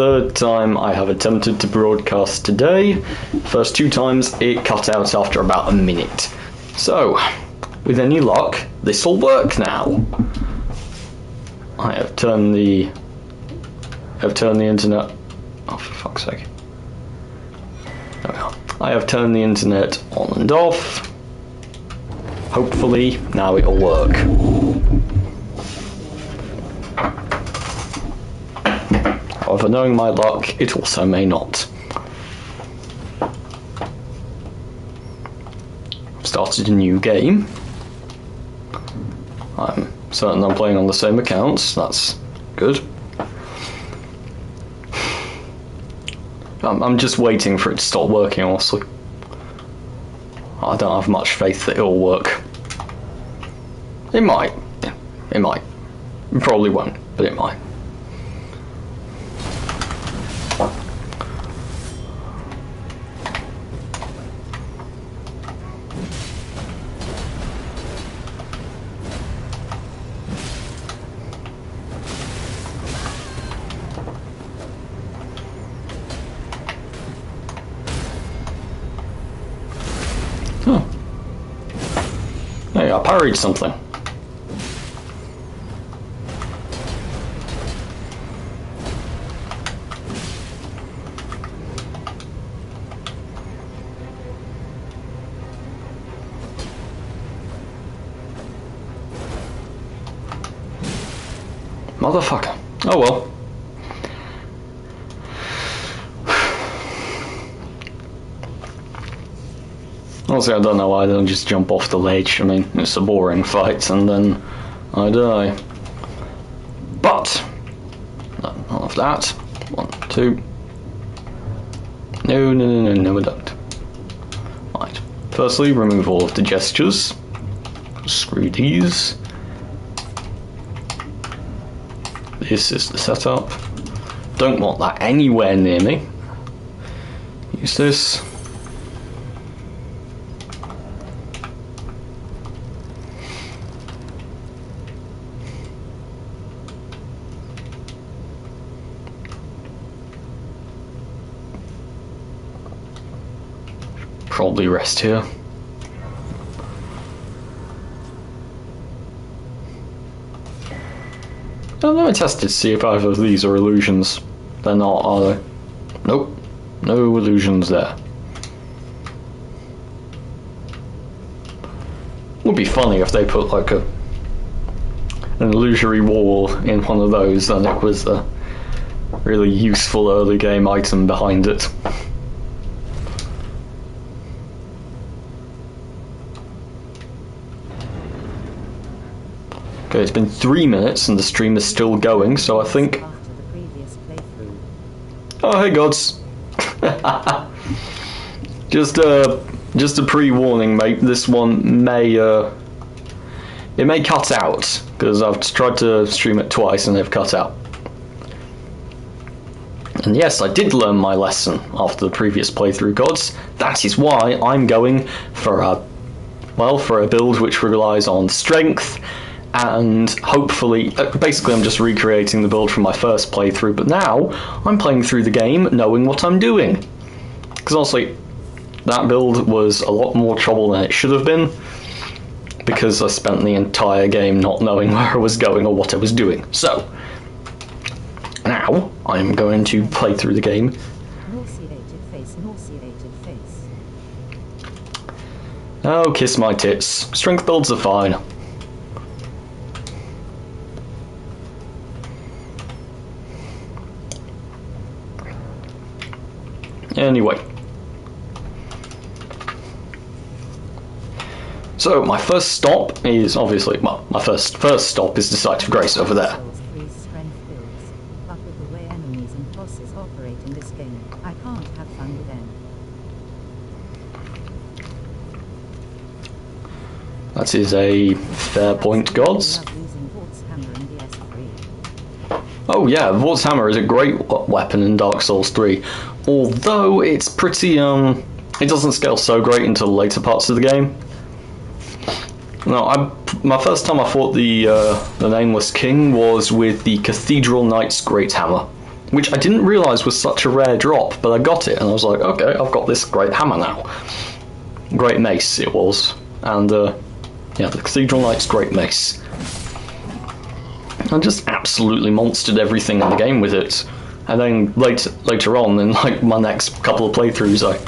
third time I have attempted to broadcast today. First 2 times it cut out after about a minute. So, with any luck, this will work now. I have turned the internet. Oh, for fuck's sake. There we are. I have turned the internet on and off. Hopefully, now it'll work. However, knowing my luck, it also may not. I've started a new game. I'm certain I'm playing on the same accounts. That's good. I'm just waiting for it to start working, honestly. I don't have much faith that it'll work. It might. Yeah, it might. It probably won't, but it might. Huh. Hey, I parried something. Motherfucker. Oh well. Honestly, I don't know why I don't just jump off the ledge. I mean, it's a boring fight and then I die. But, none of that. 1, 2. No, I don't. Right. Firstly, remove all of the gestures. Screw these. This is the setup. Don't want that anywhere near me. Use this. Probably rest here. Oh, let me test it to see if either of these are illusions. They're not, are they? Nope. No illusions there. Would be funny if they put like an illusory wall in one of those and it was a really useful early game item behind it. Okay, it's been 3 minutes and the stream is still going, so I think... Oh, hey gods! Just a pre-warning, mate. This one may it may cut out because I've tried to stream it twice and they've cut out. And yes, I did learn my lesson after the previous playthrough, gods. That is why I'm going for a build which relies on strength. And hopefully, basically I'm just recreating the build from my first playthrough, but now I'm playing through the game knowing what I'm doing. Because honestly, that build was a lot more trouble than it should have been, because I spent the entire game not knowing where I was going or what I was doing. So, now I'm going to play through the game. Oh, kiss my tits. Strength builds are fine. Anyway, so my first stop is obviously, well, my first stop is the site of grace over there. That is a fair point, gods. Oh yeah, Vort's Hammer is a great weapon in Dark Souls 3, although it's pretty, it doesn't scale so great until the later parts of the game. No, my first time I fought the Nameless King was with the Cathedral Knight's Great Hammer, which I didn't realise was such a rare drop, but I got it, and I was like, okay, I've got this great hammer now. Great mace it was, and yeah, the Cathedral Knight's great mace. I just absolutely monstered everything in the game with it, and then later on, in like my next couple of playthroughs, I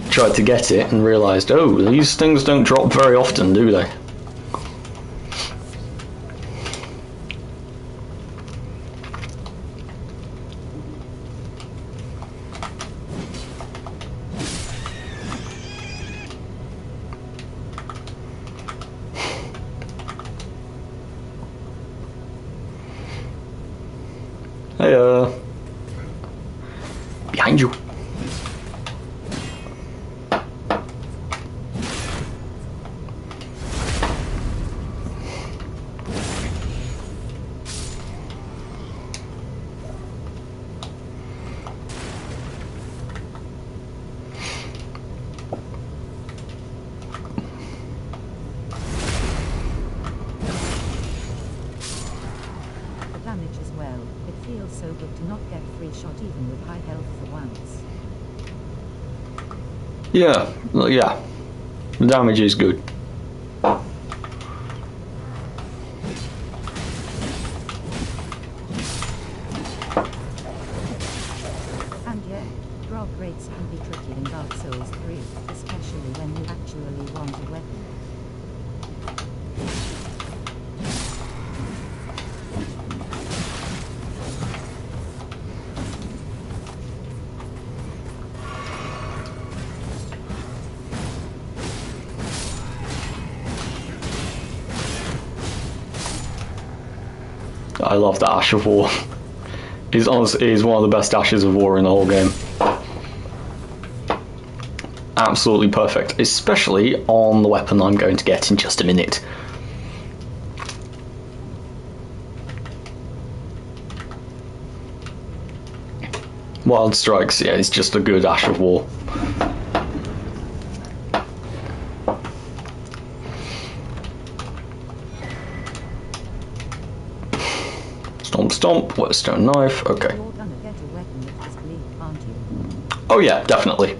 tried to get it and realised, oh, these things don't drop very often, do they? Hey, behind you. Damage as well. It feels so good to not get free shot even with high health for once. Yeah, well, yeah. The damage is good. And yet, drop rates can be tricky in Dark Souls 3, especially when you actually want a weapon. I love the Ash of War. It's honestly is one of the best Ashes of War in the whole game. Absolutely perfect, especially on the weapon I'm going to get in just a minute. Wild Strikes, yeah, it's just a good Ash of War. Stomp stomp, whetstone knife, okay. You're gonna get a weapon with this bleed, aren't you? Oh yeah, definitely.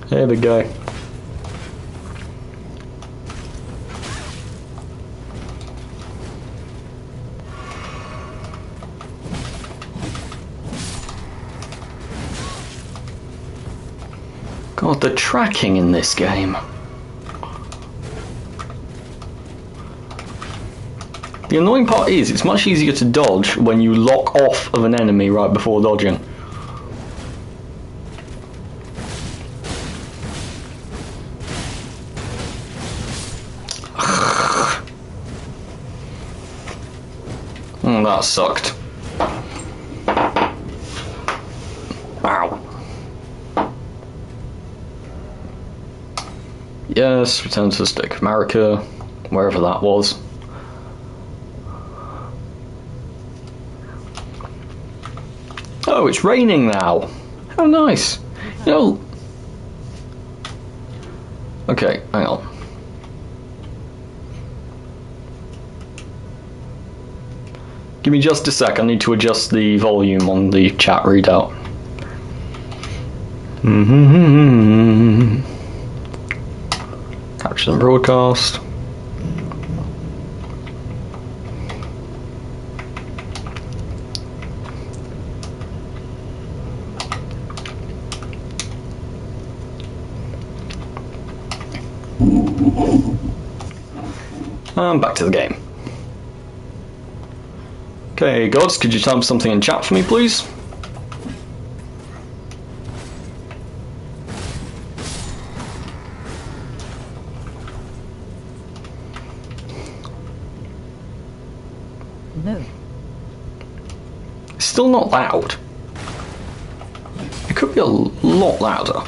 Hey, big guy. God, the tracking in this game. The annoying part is, it's much easier to dodge when you lock off of an enemy right before dodging. That sucked. Ow. Yes, return to the Stick of Marika, wherever that was. Oh, it's raining now. How nice. You know. Okay, hang on. Give me just a sec, I need to adjust the volume on the chat readout. Capture and broadcast. And back to the game. Okay, gods, could you type something in chat for me, please? No. It's still not loud. It could be a lot louder.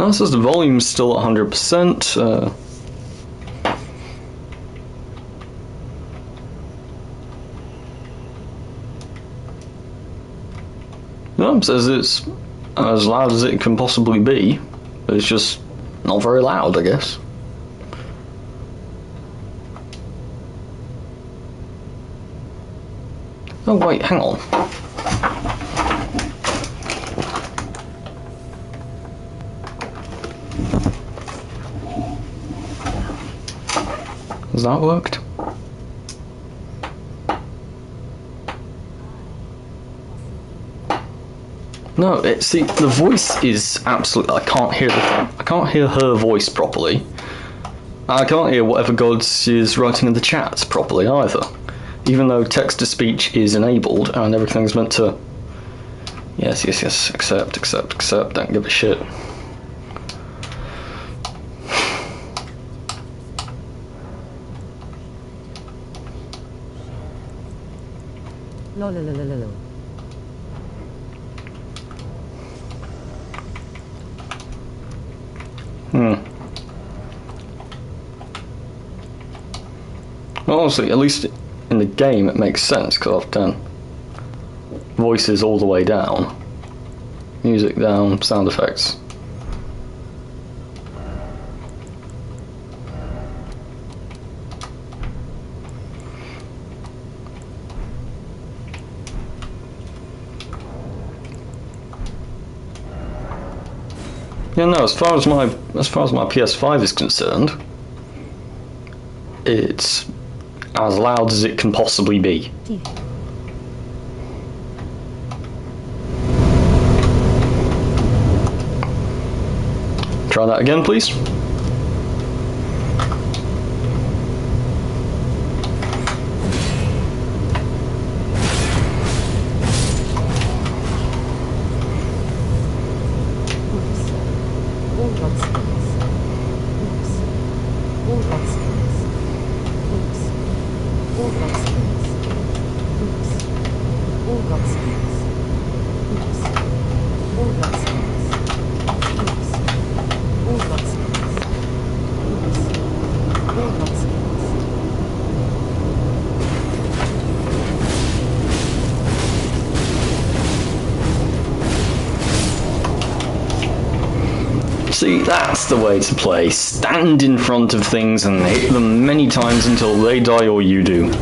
Oh, it says the volume's still at 100%. No, it says it's as loud as it can possibly be. It's just not very loud, I guess. Oh wait, hang on. Has that worked? No, see, the voice is absolutely. I can't hear her voice properly. I can't hear whatever Gods is writing in the chat properly either. Even though text-to-speech is enabled and everything's meant to. Yes, accept, don't give a shit. Lololololol. Well, honestly, at least in the game it makes sense because I've done voices all the way down, music down, sound effects. Yeah, no. As far as my PS5 is concerned, it's as loud as it can possibly be. Try that again, please. See, that's the way to play. Stand in front of things and hit them many times until they die or you do.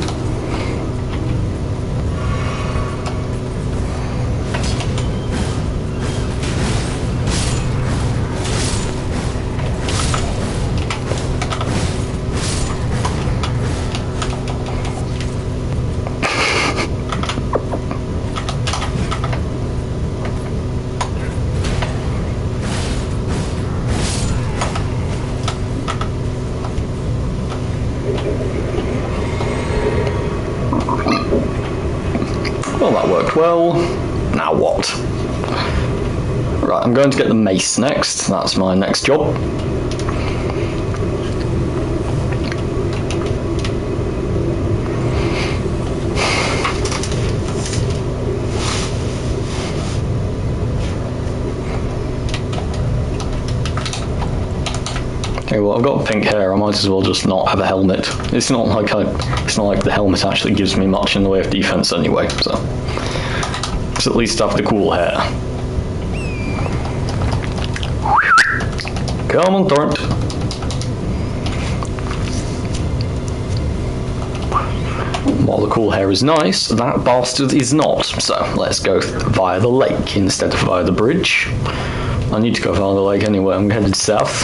Well, that worked well. Now what? Right, I'm going to get the mace next. That's my next job. Okay, well, I've got pink hair. I might as well just not have a helmet. It's not like the helmet actually gives me much in the way of defense anyway. So, just at least have the cool hair. Come on, torrent. While the cool hair is nice, that bastard is not. So let's go via the lake instead of via the bridge. I need to go via the lake anyway. I'm headed south.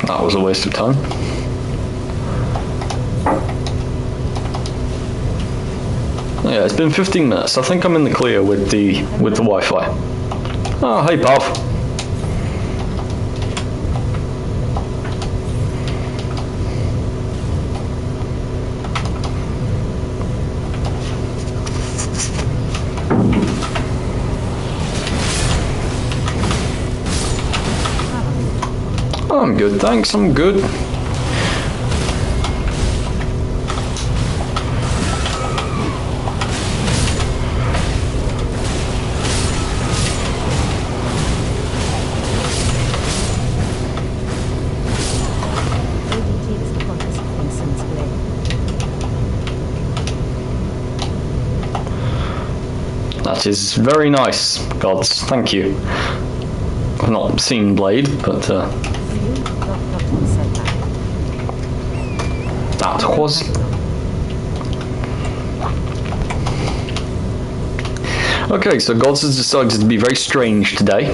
That was a waste of time. Yeah, it's been 15 minutes. I think I'm in the clear with the Wi-Fi. Oh, hey, Bob. I'm good, thanks, I'm good. ODT is the hottest thing since Blade. That is very nice, gods, thank you. I've not seen Blade, but You said that. that was... Okay, so gods has decided to be very strange today.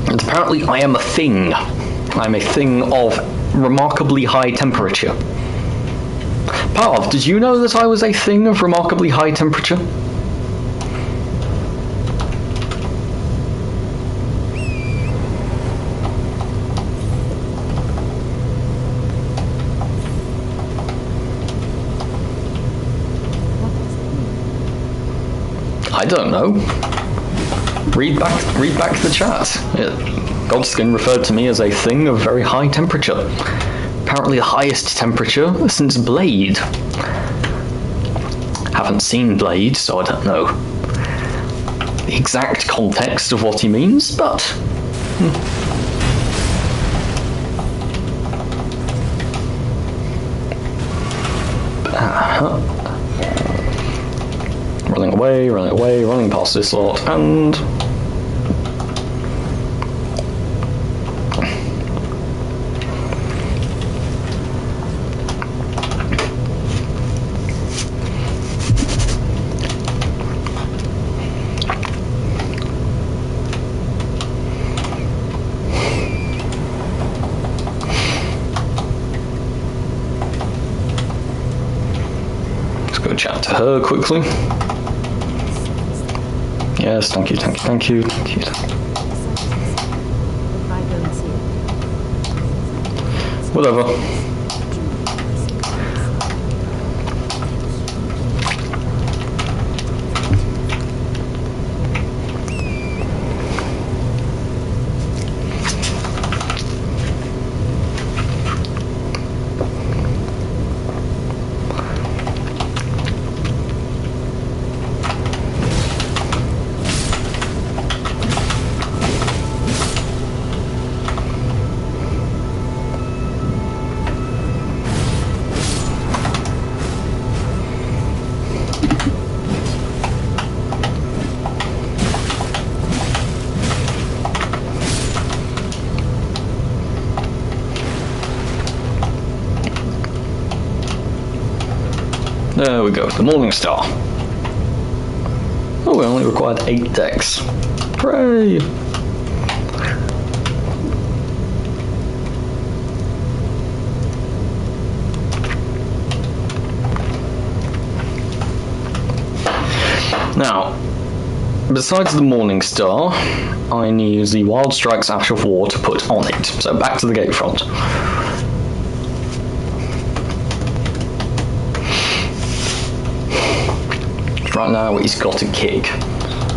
And apparently I am a thing. I'm a thing of remarkably high temperature. Parv, did you know that I was a thing of remarkably high temperature? What does it mean? I don't know. Read back the chat. Godskin referred to me as a thing of very high temperature. Apparently the highest temperature since Blade. Haven't seen Blade, so I don't know the exact context of what he means, but... Running away, running past this lot, and... Let's go chat to her quickly. Yes, thank you. If I don't see it. Whatever. There we go, the Morning Star. Oh, we only required 8 decks. Hooray! Now, besides the Morning Star, I need the Wild Strike's Ash of War to put on it. So back to the Gatefront. Right now he's got a kick,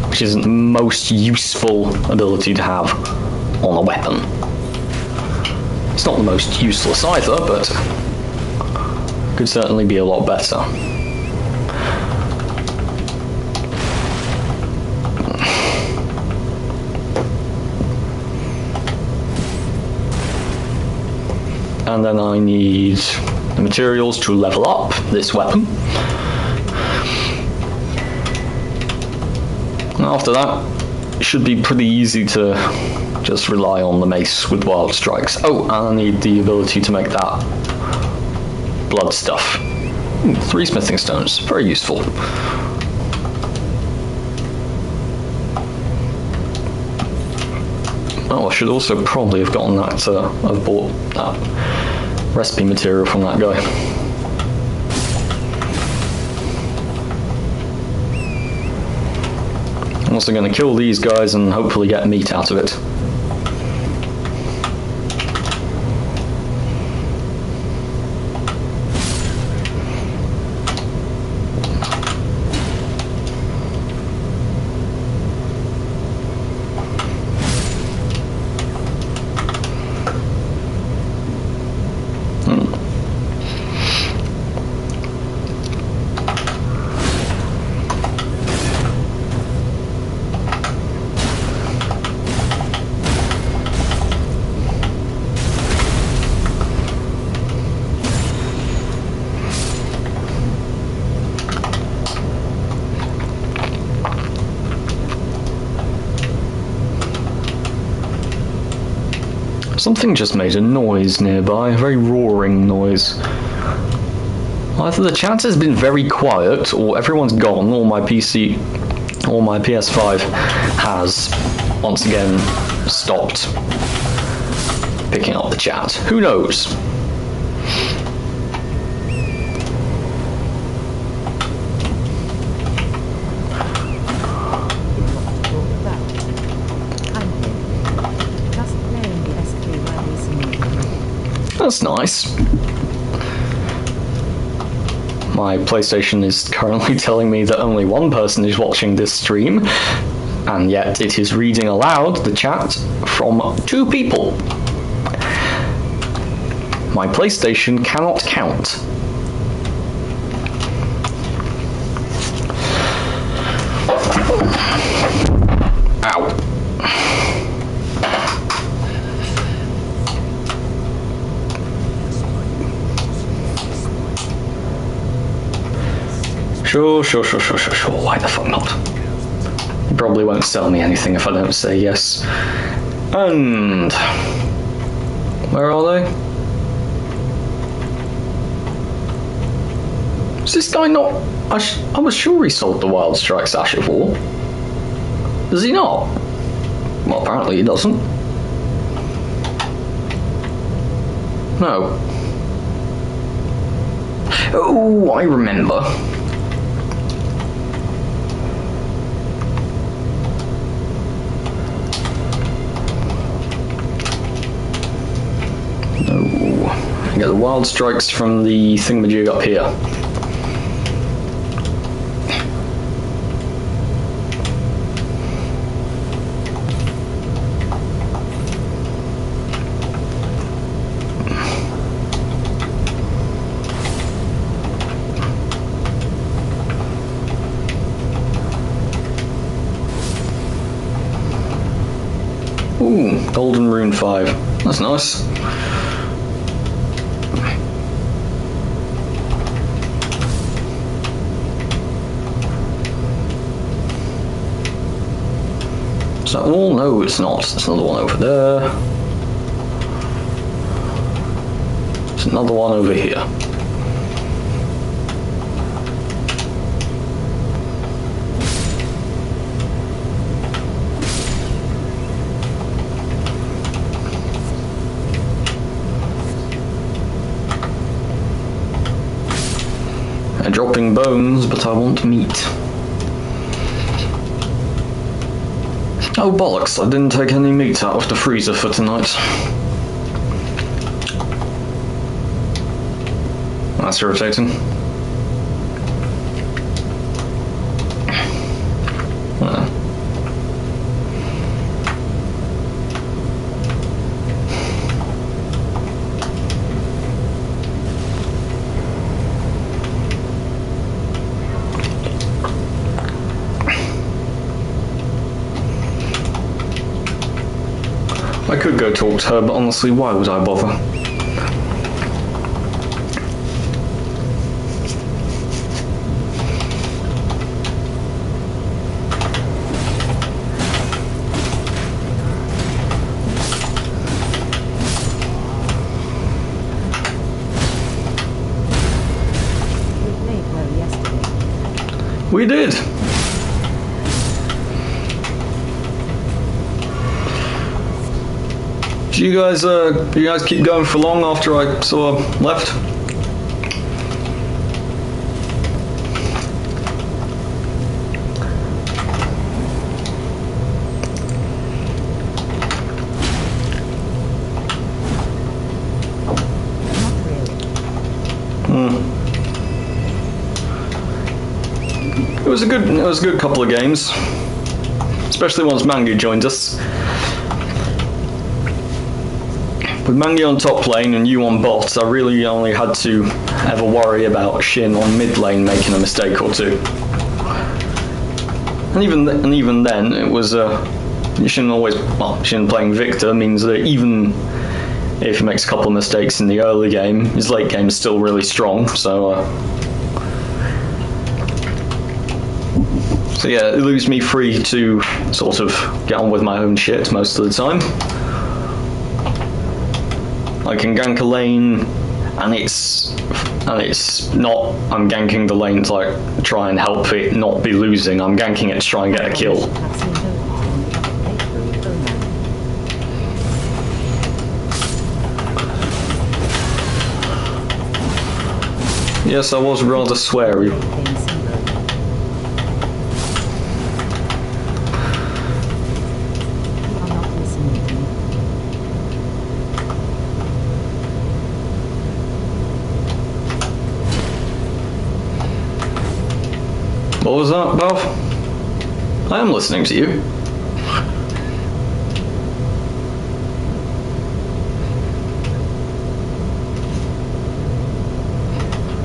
which isn't the most useful ability to have on a weapon. It's not the most useless either, but could certainly be a lot better. And then I need the materials to level up this weapon. And after that, it should be pretty easy to just rely on the mace with wild strikes. Oh, and I need the ability to make that blood stuff. 3 smithing stones, very useful. Oh, I should also probably have gotten that, I've bought that recipe material from that guy. I'm also going to kill these guys and hopefully get meat out of it. Something just made a noise nearby, a very roaring noise. Either the chat has been very quiet, or everyone's gone, or my PC, or my PS5 has, once again, stopped picking up the chat. Who knows? That's nice. My PlayStation is currently telling me that only one person is watching this stream, and yet it is reading aloud the chat from 2 people. My PlayStation cannot count. Ow. Sure, why the fuck not? You probably won't sell me anything if I don't say yes. And... where are they? Is this guy not... I was sure he sold the Wild Strikes Ash of War. Does he not? Well, apparently he doesn't. No. Oh, I remember. No. I get the Wild Strikes from the thingamajig up here. Ooh, Golden Rune 5. That's nice. Is that all? No, it's not. There's another one over there. There's another one over here. They're dropping bones, but I want meat. Oh bollocks, I didn't take any meat out of the freezer for tonight. That's irritating. I could go talk to her, but honestly, why would I bother? We did! Do you guys keep going for long after I sort of left? It was a good couple of games, especially once Mangu joined us. With Mangi on top lane and you on bot, I really only had to ever worry about Shin on mid lane making a mistake or two. And even then, it was Shin playing Victor means that even if he makes a couple of mistakes in the early game, his late game is still really strong. So yeah, it leaves me free to sort of get on with my own shit most of the time. I can gank a lane, and it's not. I'm ganking the lane to like try and help it not be losing. I'm ganking it to try and get a kill. Yes, I was rather sweary. What was that, Bav? I am listening to you.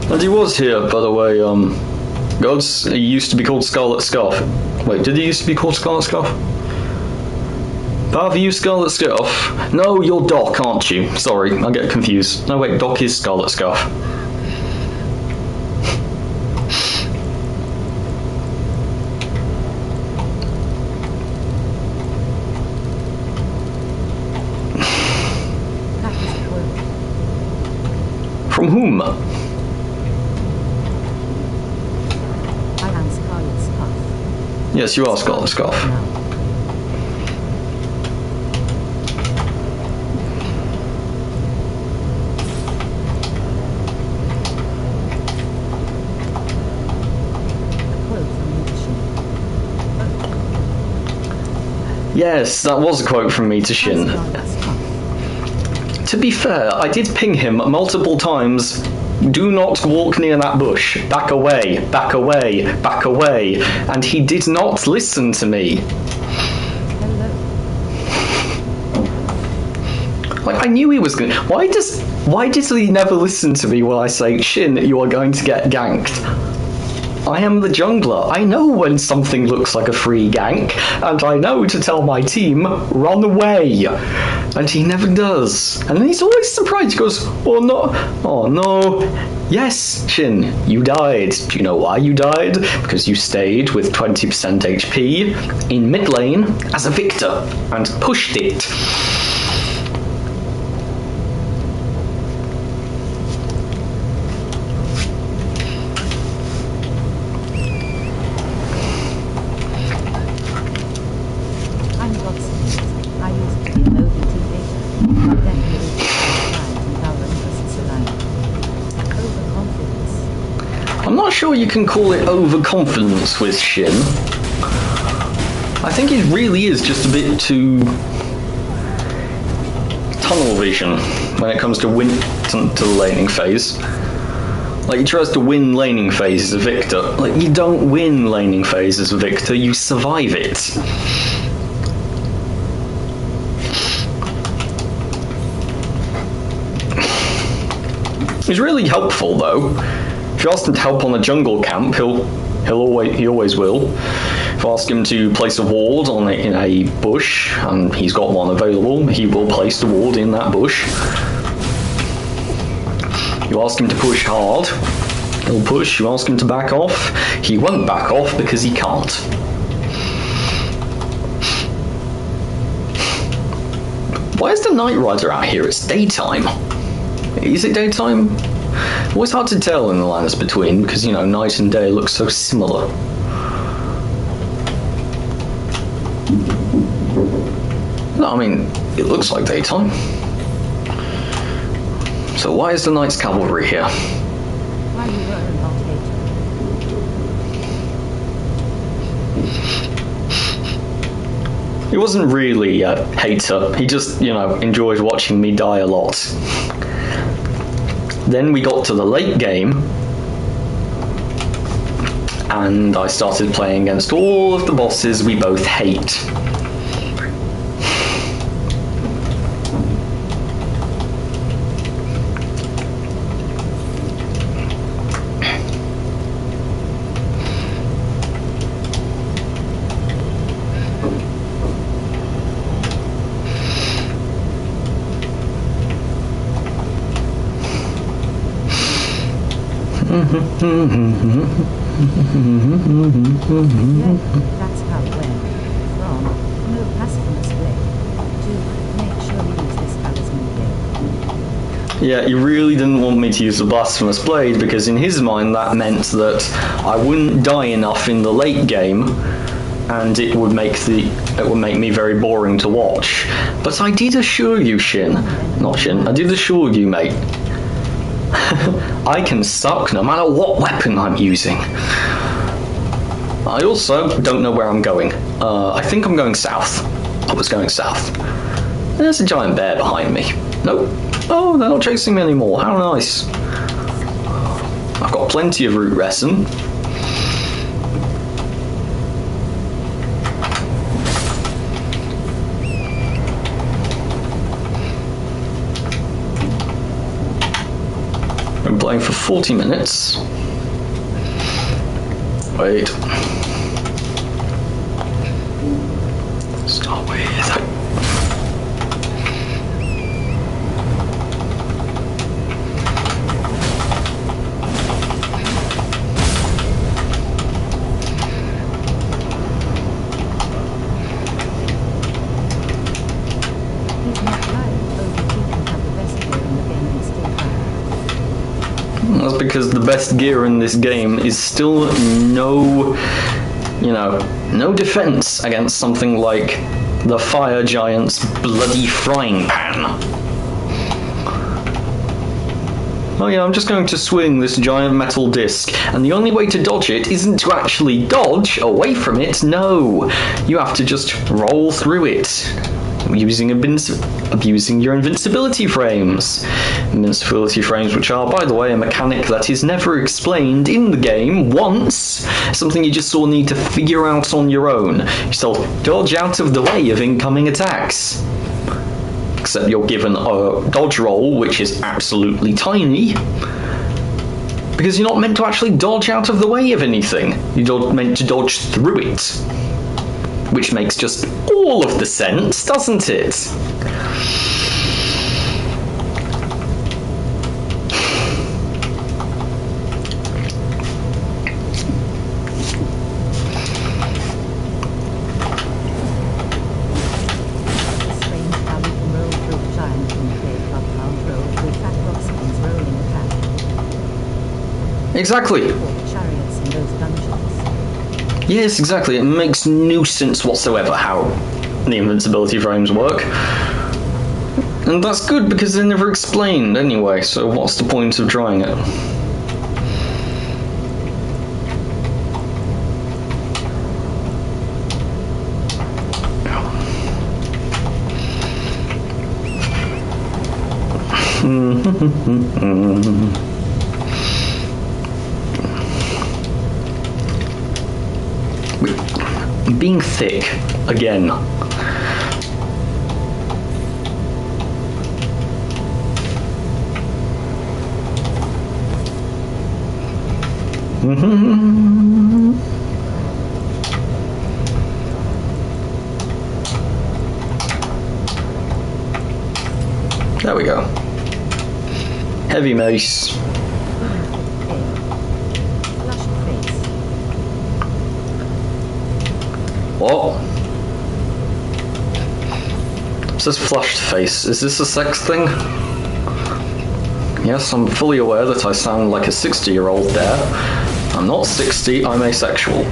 And he was here, by the way, Gods. He used to be called Scarlet Scarf. Wait, did he used to be called Scarlet Scarf? Bav, are you Scarlet Scarf? No, you're Doc, aren't you? Sorry, I get confused. No, wait, Doc is Scarlet Scarf. From whom? I am Scarlet Scarf. Yes, you are Scarlet Scarf. Yes, that was a quote from me to Shin. To be fair, I did ping him multiple times. Do not walk near that bush. Back away, back away, back away. And he did not listen to me. Like, I knew he was going to... Why does he never listen to me when I say, Shin, you are going to get ganked? I am the jungler. I know when something looks like a free gank, and I know to tell my team, run away. And he never does. And then he's always surprised. He goes, oh no, oh no. Yes, Shin, you died. Do you know why you died? Because you stayed with 20% HP in mid lane as a victor and pushed it. I'm not sure you can call it overconfidence with Shin. I think it really is just a bit too tunnel vision when it comes to the laning phase. Like, he tries to win laning phase as a victor. Like, you don't win laning phase as a victor, you survive it. He's really helpful though. If you ask him to help on a jungle camp, he always will. If I ask him to place a ward in a bush, and he's got one available, he will place the ward in that bush. You ask him to push hard, he'll push. You ask him to back off, he won't back off because he can't. Why is the Night Rider out here? It's daytime. Is it daytime? Always hard to tell in the lands between because, you know, night and day look so similar. No, I mean, it looks like daytime. So why is the Knight's Cavalry here? Why you were not hater? He wasn't really a hater. He just, you know, enjoyed watching me die a lot. Then we got to the late game, and I started playing against all of the bosses we both hate. Yeah, that's how it went. From no passive split to make sure you use this talisman again. Yeah, he really didn't want me to use the Blasphemous Blade because in his mind that meant that I wouldn't die enough in the late game and it would make me very boring to watch. But I did assure you, I did assure you, mate. I can suck no matter what weapon I'm using. I also don't know where I'm going. I think I'm going south. I was going south. There's a giant bear behind me. Nope. Oh, they're not chasing me anymore. How nice. I've got plenty of root resin. Been playing for 40 minutes. Wait. Start with... That's because the best gear in this game is still no defense against something like the Fire Giant's bloody frying pan. Oh yeah, I'm just going to swing this giant metal disc, and the only way to dodge it isn't to actually dodge away from it, no. You have to just roll through it. Abusing your invincibility frames. Invincibility frames, which are, by the way, a mechanic that is never explained in the game once. Something you just sort of need to figure out on your own. You still dodge out of the way of incoming attacks. Except you're given a dodge roll, which is absolutely tiny. Because you're not meant to actually dodge out of the way of anything. You're meant to dodge through it. Which makes just all of the sense, doesn't it? Exactly. Yes, exactly. It makes no sense whatsoever how the invincibility frames work. And that's good because they're never explained anyway, so what's the point of trying it? Being thick again. There we go. Heavy mace. What? It says flushed face. Is this a sex thing? Yes, I'm fully aware that I sound like a 60-year-old there. I'm not 60, I'm asexual.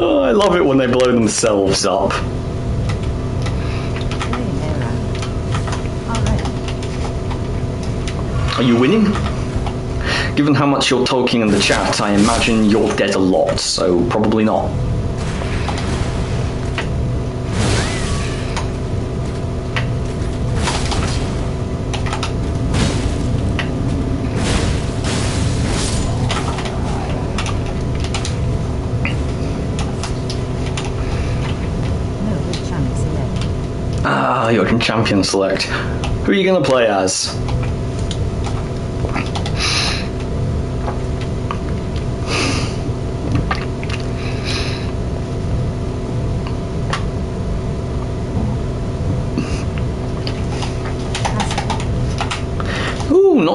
Oh, I love it when they blow themselves up. Are you winning? Given how much you're talking in the chat, I imagine you're dead a lot, so probably not. Ah, you're in champion select. Who are you going to play as?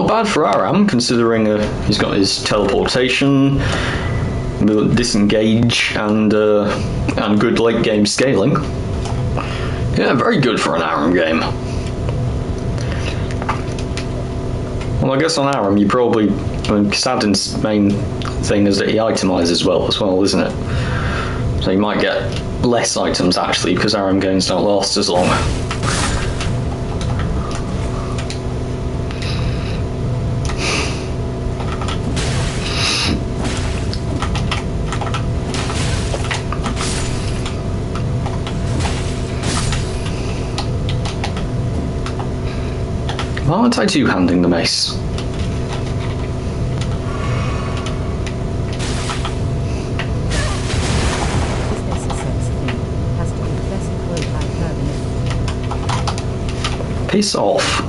not bad for Aram, considering he's got his teleportation, disengage, and good late game scaling. Yeah, very good for an Aram game. Well, I guess on Aram you probably... I mean, Kassadin's main thing is that he itemizes well as well, isn't it? So you might get less items actually, because Aram games don't last as long. Why aren't I two-handing the mace? Piss off.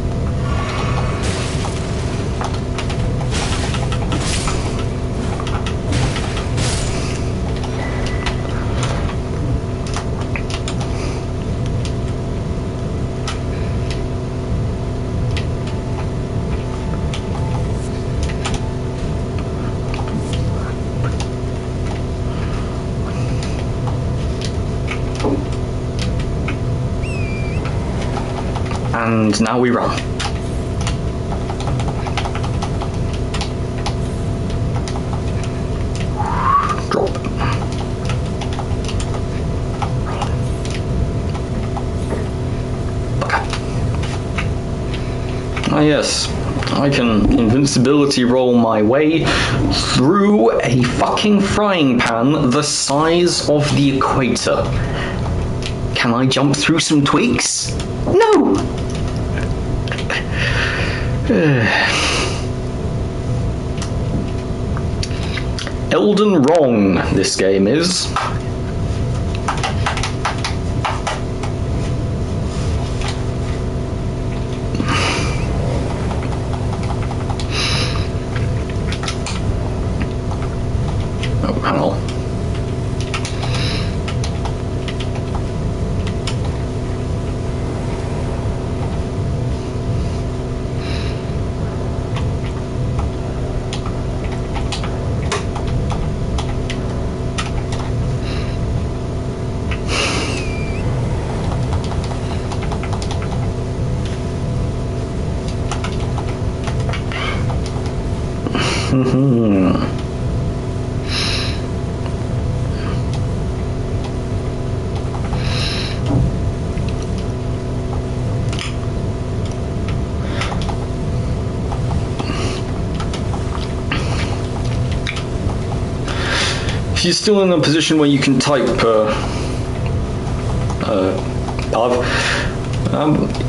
And now we run. Drop. Okay. Ah yes, I can invincibility roll my way through a fucking frying pan the size of the equator. Can I jump through some twigs? No! Elden wrong, this game is. Oh, hang on. If you're still in a position where you can type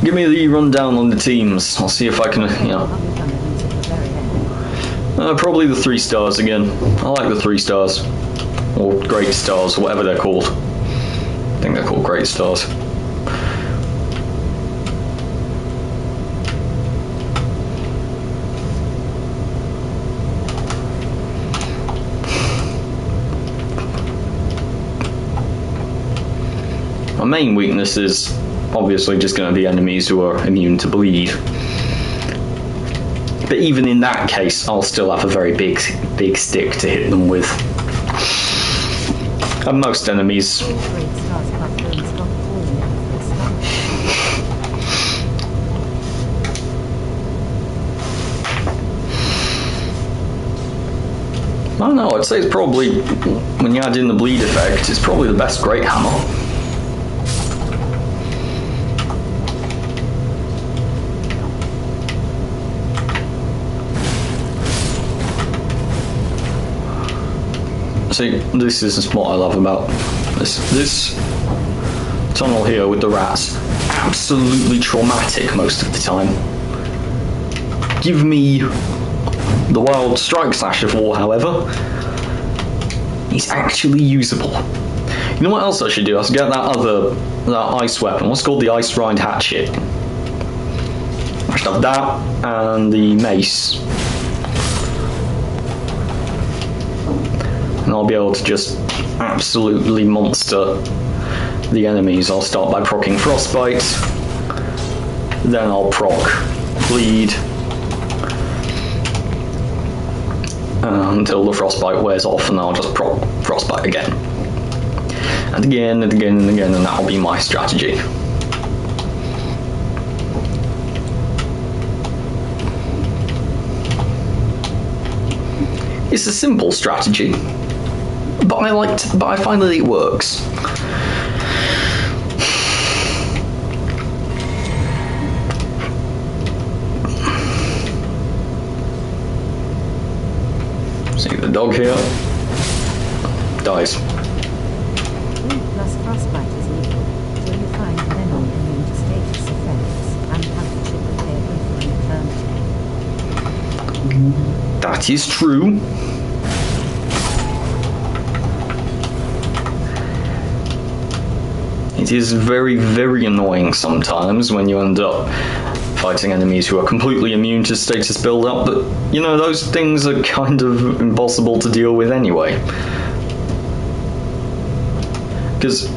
give me the rundown on the teams. I'll see if I can, you know. Probably the 3 stars again. I like the 3 stars. Or great stars, or whatever they're called. I think they're called great stars. My main weakness is obviously just going to be enemies who are immune to bleed. But even in that case, I'll still have a very big stick to hit them with. And most enemies... I don't know, I'd say it's probably, when you add in the bleed effect, it's probably the best Great Hammer. See, this is what I love about this tunnel here with the rats. Absolutely traumatic most of the time. Give me the wild strike slash of war, however. He's actually usable. You know what else I should do? I should get that ice weapon. What's called the ice rind hatchet. I should have that and the mace. And I'll be able to just absolutely monster the enemies. I'll start by proccing Frostbite, then I'll proc Bleed, until the frostbite wears off, and I'll just frostbite again. And again, and again, and again, and that'll be my strategy. It's a simple strategy, but I find that it works. See the dog here? Dies. Plus frostbite is lethal. Till you find an enemy immune to status effects and package it with their different terms. That is true. It is very, very annoying sometimes when you end up fighting enemies who are completely immune to status build-up, but, you know, those things are kind of impossible to deal with anyway. Because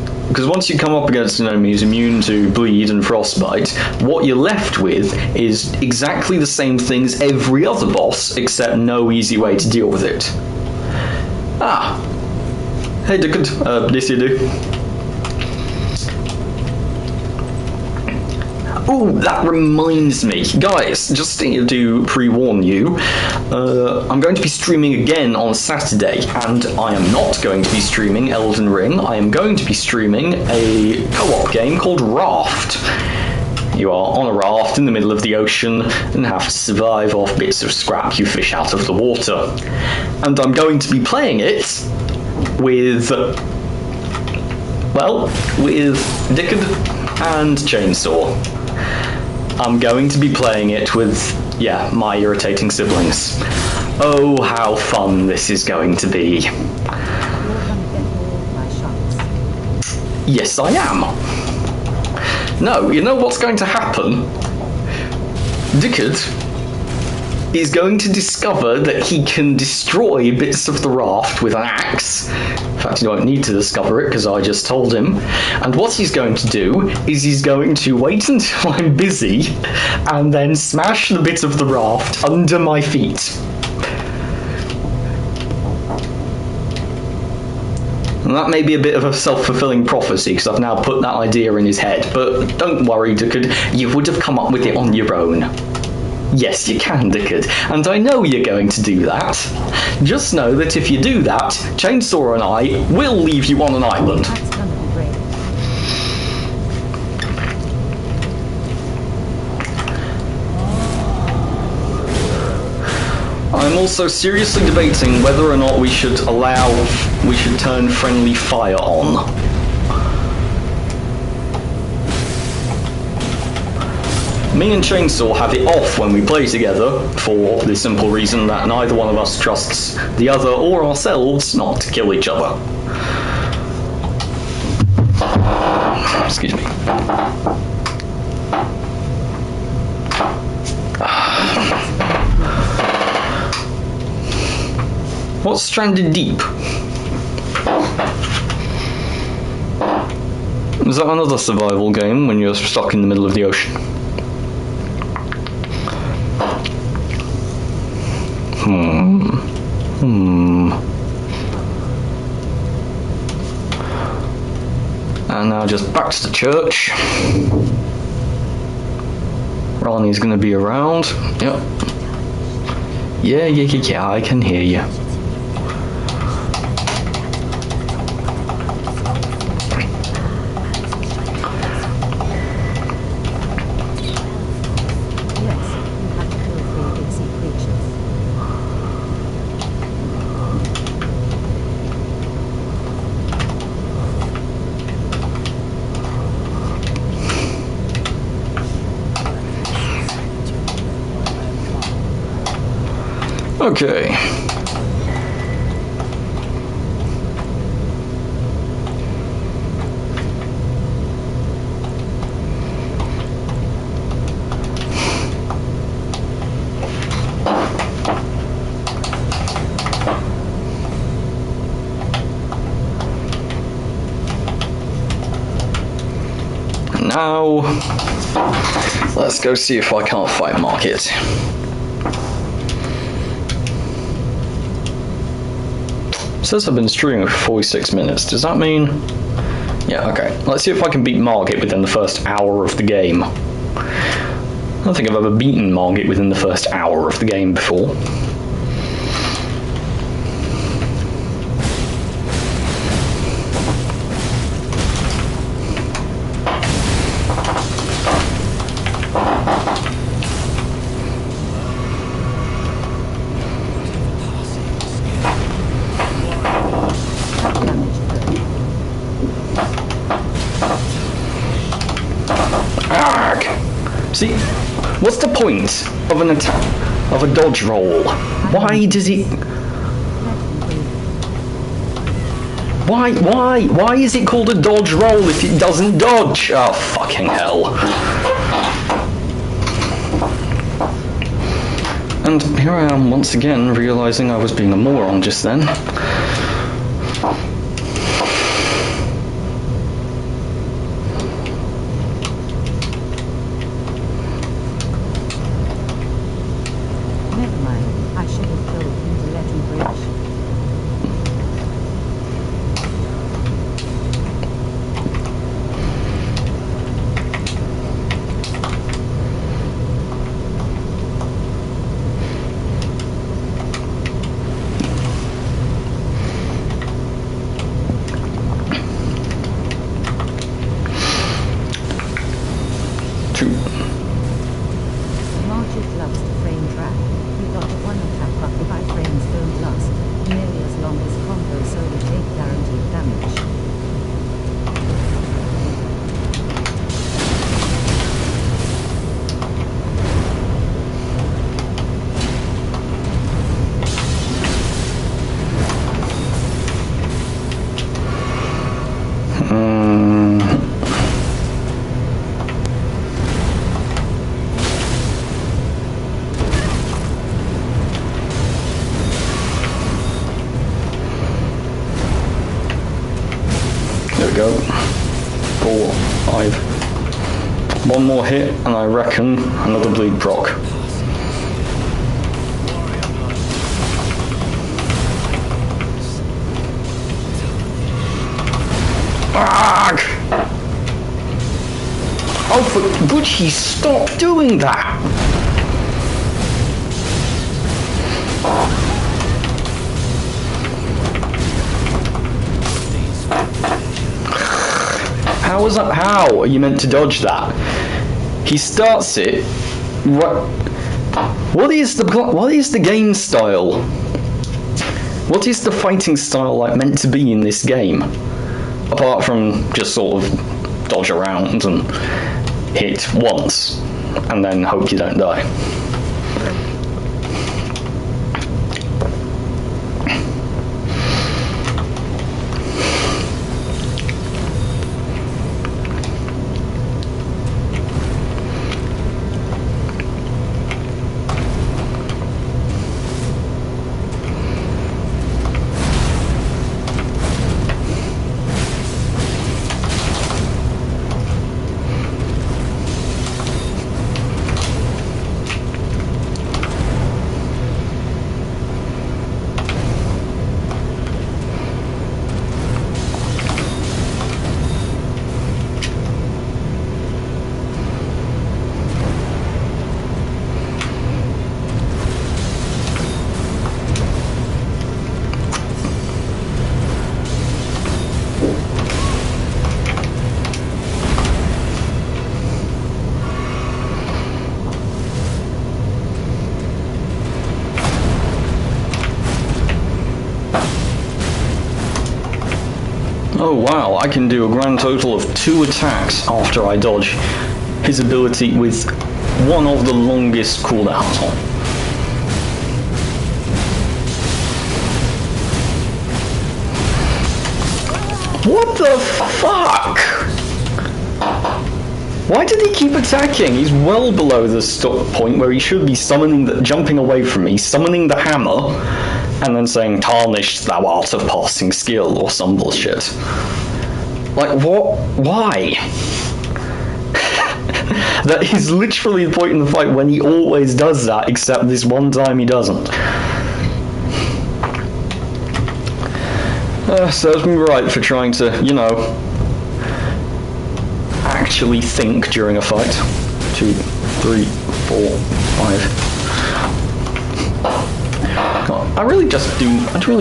once you come up against an enemy who's immune to bleed and frostbite, what you're left with is exactly the same thing as every other boss, except no easy way to deal with it. Ah! Hey, Dickard. This you do. Oh, that reminds me. Guys, just to pre-warn you, I'm going to be streaming again on Saturday, and I am not going to be streaming Elden Ring. I am going to be streaming a co-op game called Raft. You are on a raft in the middle of the ocean and have to survive off bits of scrap you fish out of the water. And I'm going to be playing it with, well, with Dickard and Chainsaw. I'm going to be playing it with, yeah, my irritating siblings. Oh, how fun this is going to be. Yes, I am. No, you know what's going to happen? Dickard is going to discover that he can destroy bits of the raft with an axe. In fact, he won't need to discover it because I just told him. And what he's going to do is he's going to wait until I'm busy and then smash the bit of the raft under my feet. And that may be a bit of a self-fulfilling prophecy because I've now put that idea in his head. But don't worry, Dickard, you would have come up with it on your own. Yes, you can, Dickard, and I know you're going to do that. Just know that if you do that, Chainsaw and I will leave you on an island. That's gonna be great. I'm also seriously debating whether or not we should turn friendly fire on. Me and Chainsaw have it off when we play together, for the simple reason that neither one of us trusts the other or ourselves not to kill each other. Excuse me. What's Stranded Deep? Is that another survival game when you're stuck in the middle of the ocean? And now just back to the church. Ronnie's gonna be around. Yep. Yeah, I can hear you. Okay. Now, let's go see if I can't fight Market. It says I've been streaming for 46 minutes. Does that mean... Yeah, okay. Let's see if I can beat Margit within the first hour of the game. I don't think I've ever beaten Margit within the first hour of the game before. See, what's the point of an attack, of a dodge roll? Why does he... Why is it called a dodge roll if it doesn't dodge? Oh, fucking hell. And here I am once again, realising I was being a moron just then. Go. 4, 5. One more hit, and I reckon another bleed proc. Fuck! Oh, for Gucci, stop doing that! How was that? How are you meant to dodge that? He starts it. What is the game style? What is the fighting style like meant to be in this game? Apart from just sort of dodge around and hit once, and then hope you don't die. Oh wow, I can do a grand total of 2 attacks after I dodge his ability with one of the longest cooldowns on. What the fuck? Why did he keep attacking? He's well below the stop point where he should be jumping away from me, summoning the hammer, and then saying, "Tarnished thou art of passing skill," or some bullshit. Like, what? Why? That is literally the point in the fight when he always does that, except this one time he doesn't. Serves me right for trying to, you know, actually think during a fight. 2, 3, 4, 5. God, I really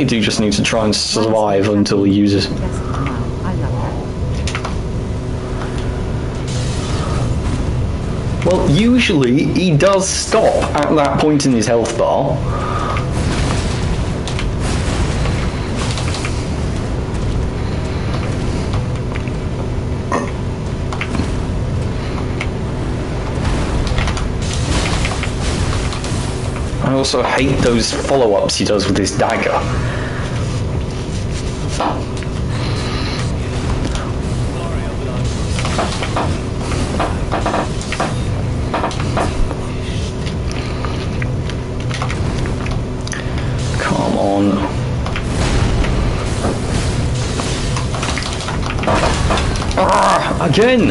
do just need to try and survive until he uses. Well, usually he does stop at that point in his health bar. I also hate those follow-ups he does with his dagger. Come on. Ah, again!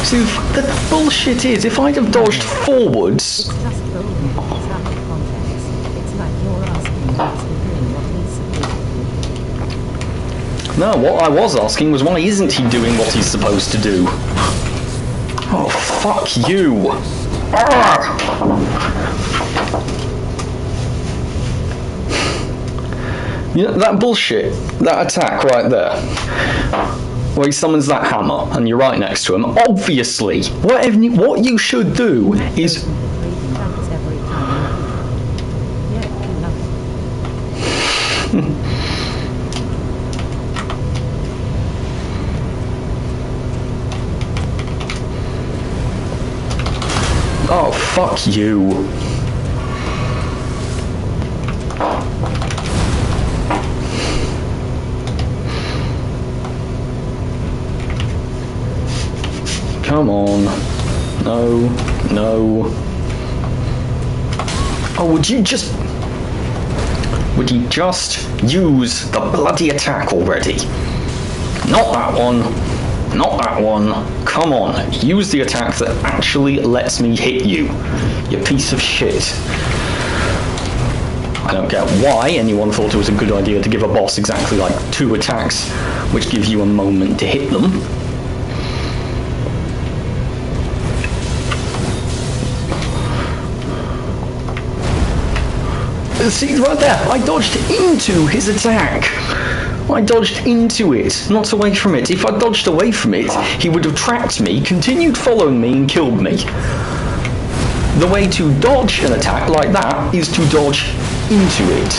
See, the bullshit is, if I'd have dodged forwards... No, what I was asking was why isn't he doing what he's supposed to do? Oh, fuck you! Ah! You know, that bullshit, that attack right there, where he summons that hammer and you're right next to him, obviously, what you should do is... Oh, fuck you. Come on. No. Oh, would you just use the bloody attack already? Not that one. Not that one. Come on. Use the attack that actually lets me hit you. You piece of shit. I don't get why anyone thought it was a good idea to give a boss exactly like 2 attacks, which give you a moment to hit them. See, right there, I dodged into his attack. I dodged into it, not away from it. If I dodged away from it, he would have tracked me, continued following me, and killed me. The way to dodge an attack like that is to dodge into it,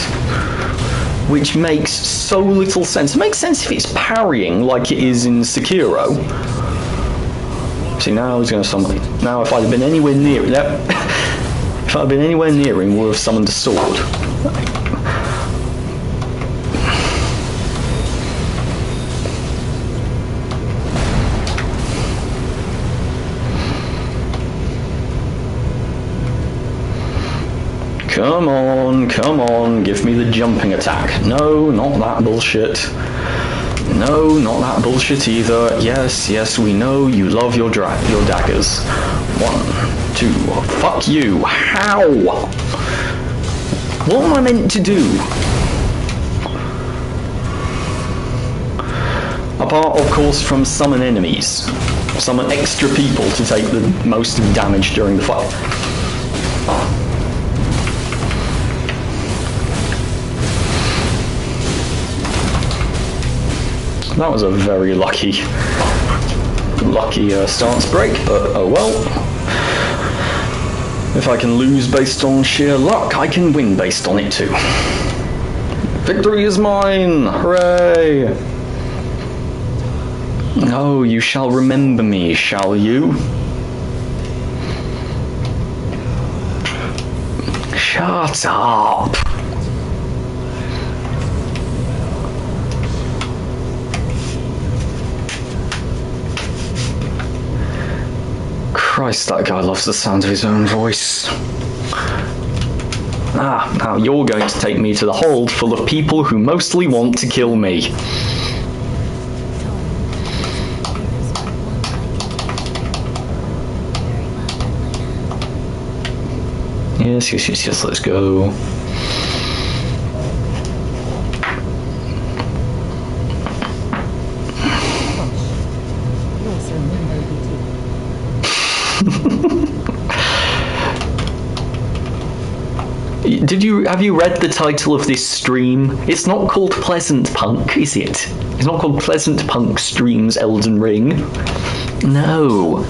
which makes so little sense. It makes sense if it's parrying like it is in Sekiro. See, now he's going to summon. Now, if I'd have been anywhere near it, if I'd been anywhere near him, would have summoned a sword. Come on, give me the jumping attack. No, not that bullshit. No, not that bullshit either. Yes, we know you love your daggers. 1, 2, fuck you. How? What am I meant to do? Apart, of course, from summon enemies. Summon extra people to take the most damage during the fight. That was a very lucky stance break, but oh well. If I can lose based on sheer luck, I can win based on it too. Victory is mine! Hooray! Oh, you shall remember me, shall you? Shut up! Christ, that guy loves the sound of his own voice. Ah, now you're going to take me to the hold full of people who mostly want to kill me. Yes, let's go. Have you read the title of this stream? It's not called Pleasant Punk, is it? It's not called Pleasant Punk Streams Elden Ring. No.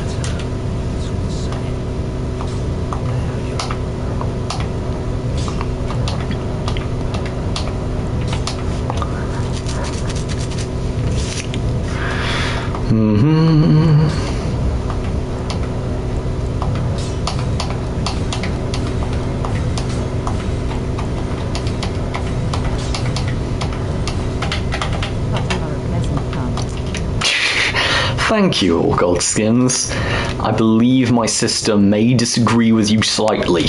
Thank you, all Godskins. I believe my sister may disagree with you slightly.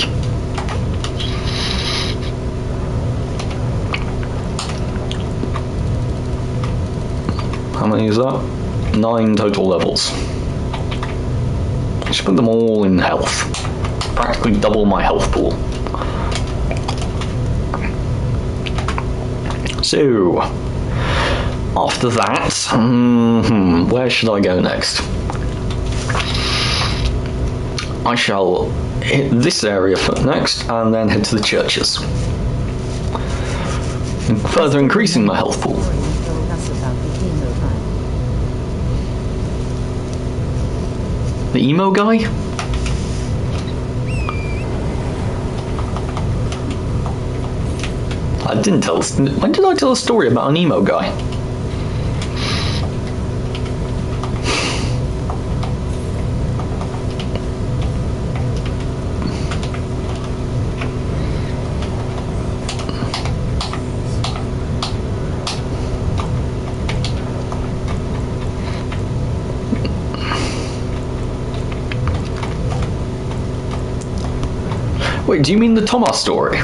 How many is that? 9 total levels. I should put them all in health. Practically double my health pool. So, after that, where should I go next? I shall hit this area next and then head to the churches. And further increasing my health pool. The emo guy? I didn't tell. When did I tell a story about an emo guy? Wait, do you mean the Thomas story?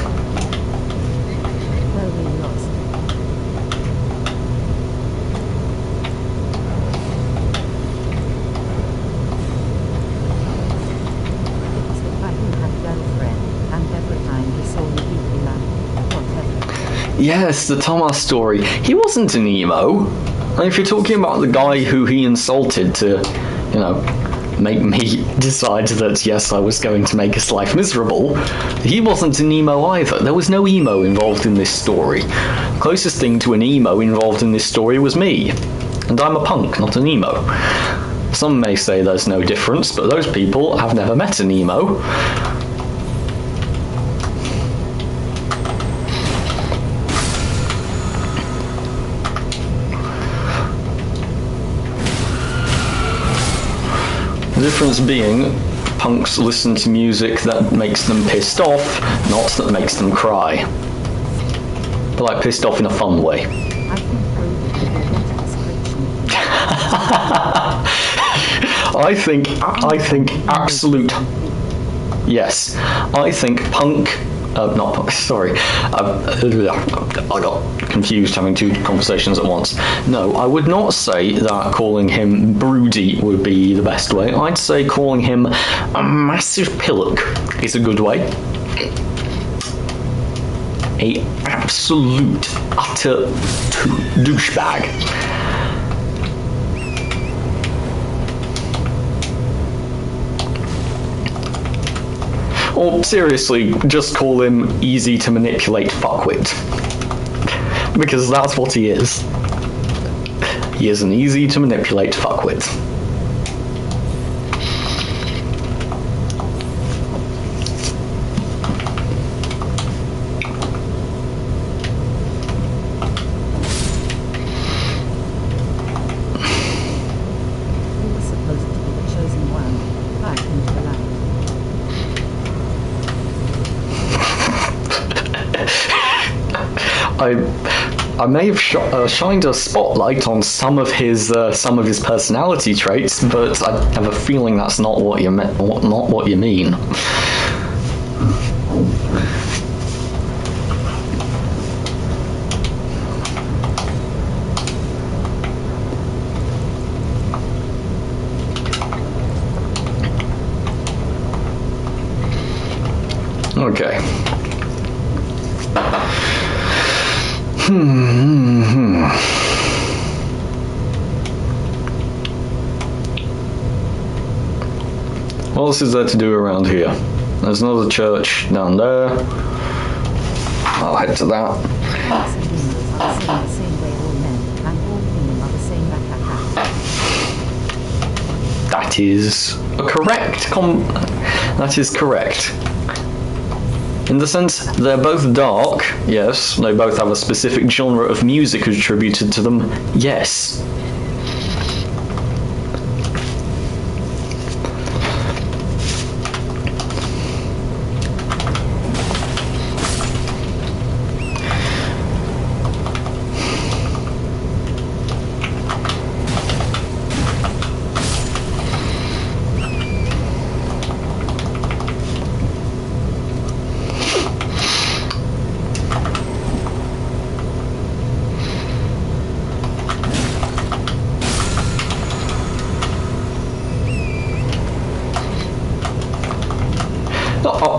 Yes, the Thomas story. He wasn't an emo. And if you're talking about the guy who he insulted to, you know, make me decide that, yes, I was going to make his life miserable, he wasn't an emo either. There was no emo involved in this story. The closest thing to an emo involved in this story was me. And I'm a punk, not an emo. Some may say there's no difference, but those people have never met an emo. The difference being, punks listen to music that makes them pissed off, not that makes them cry. But like pissed off in a fun way. I think absolute. Yes, I think punk. Not punk. Sorry, I got confused having two conversations at once. No, I would not say that calling him broody would be the best way. I'd say calling him a massive pillock is a good way. A absolute utter douchebag. Or seriously, just call him easy to manipulate fuckwit. Because that's what he is. He is an easy to manipulate fuckwit. I may have shined a spotlight on some of his personality traits, but I have a feeling that's not what you mean. Okay. What else is there to do around here? There's another church down there. I'll head to that. Punks and humans are the same way all men, and all women are the same. That is correct. That is correct. In the sense they're both dark, yes. They both have a specific genre of music attributed to them, yes.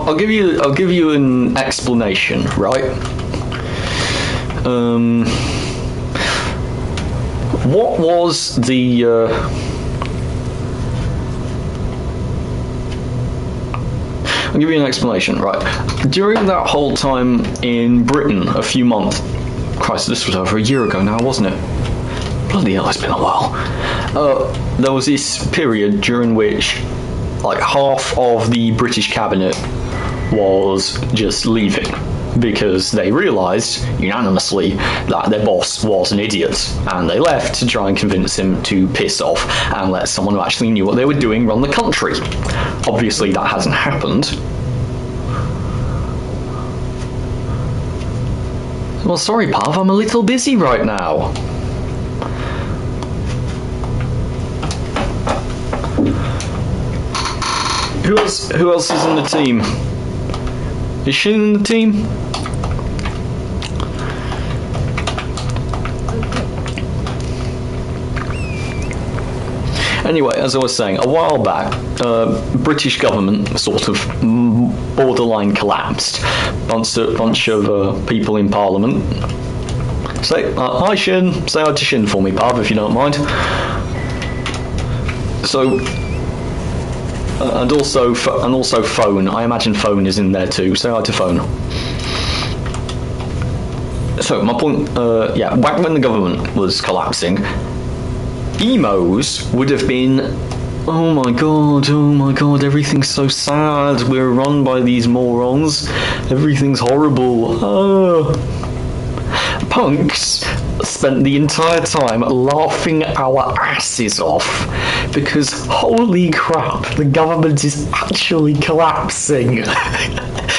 I'll give you an explanation, right? What was the I'll give you an explanation, right? During that whole time in Britain, a few months, Christ, this was over a year ago now, wasn't it? Bloody hell, it's been a while. There was this period during which, like, half of the British cabinet was just leaving because they realised unanimously that their boss was an idiot, and they left to try and convince him to piss off and let someone who actually knew what they were doing run the country. Obviously that hasn't happened. Well, sorry Pav, I'm a little busy right now. Who else is in the team? Is Shin in the team? Anyway, as I was saying, a while back, British government sort of borderline collapsed. Bunch of people in Parliament. Say, hi Shin, say hi to Shin for me, Pav, if you don't mind. So, and also Phone. I imagine Phone is in there too. Say hi to Phone. So my point, yeah, back when the government was collapsing, emos would have been, oh my god, everything's so sad. We're run by these morons. Everything's horrible. Oh. Punks spent the entire time laughing our asses off because holy crap, the government is actually collapsing.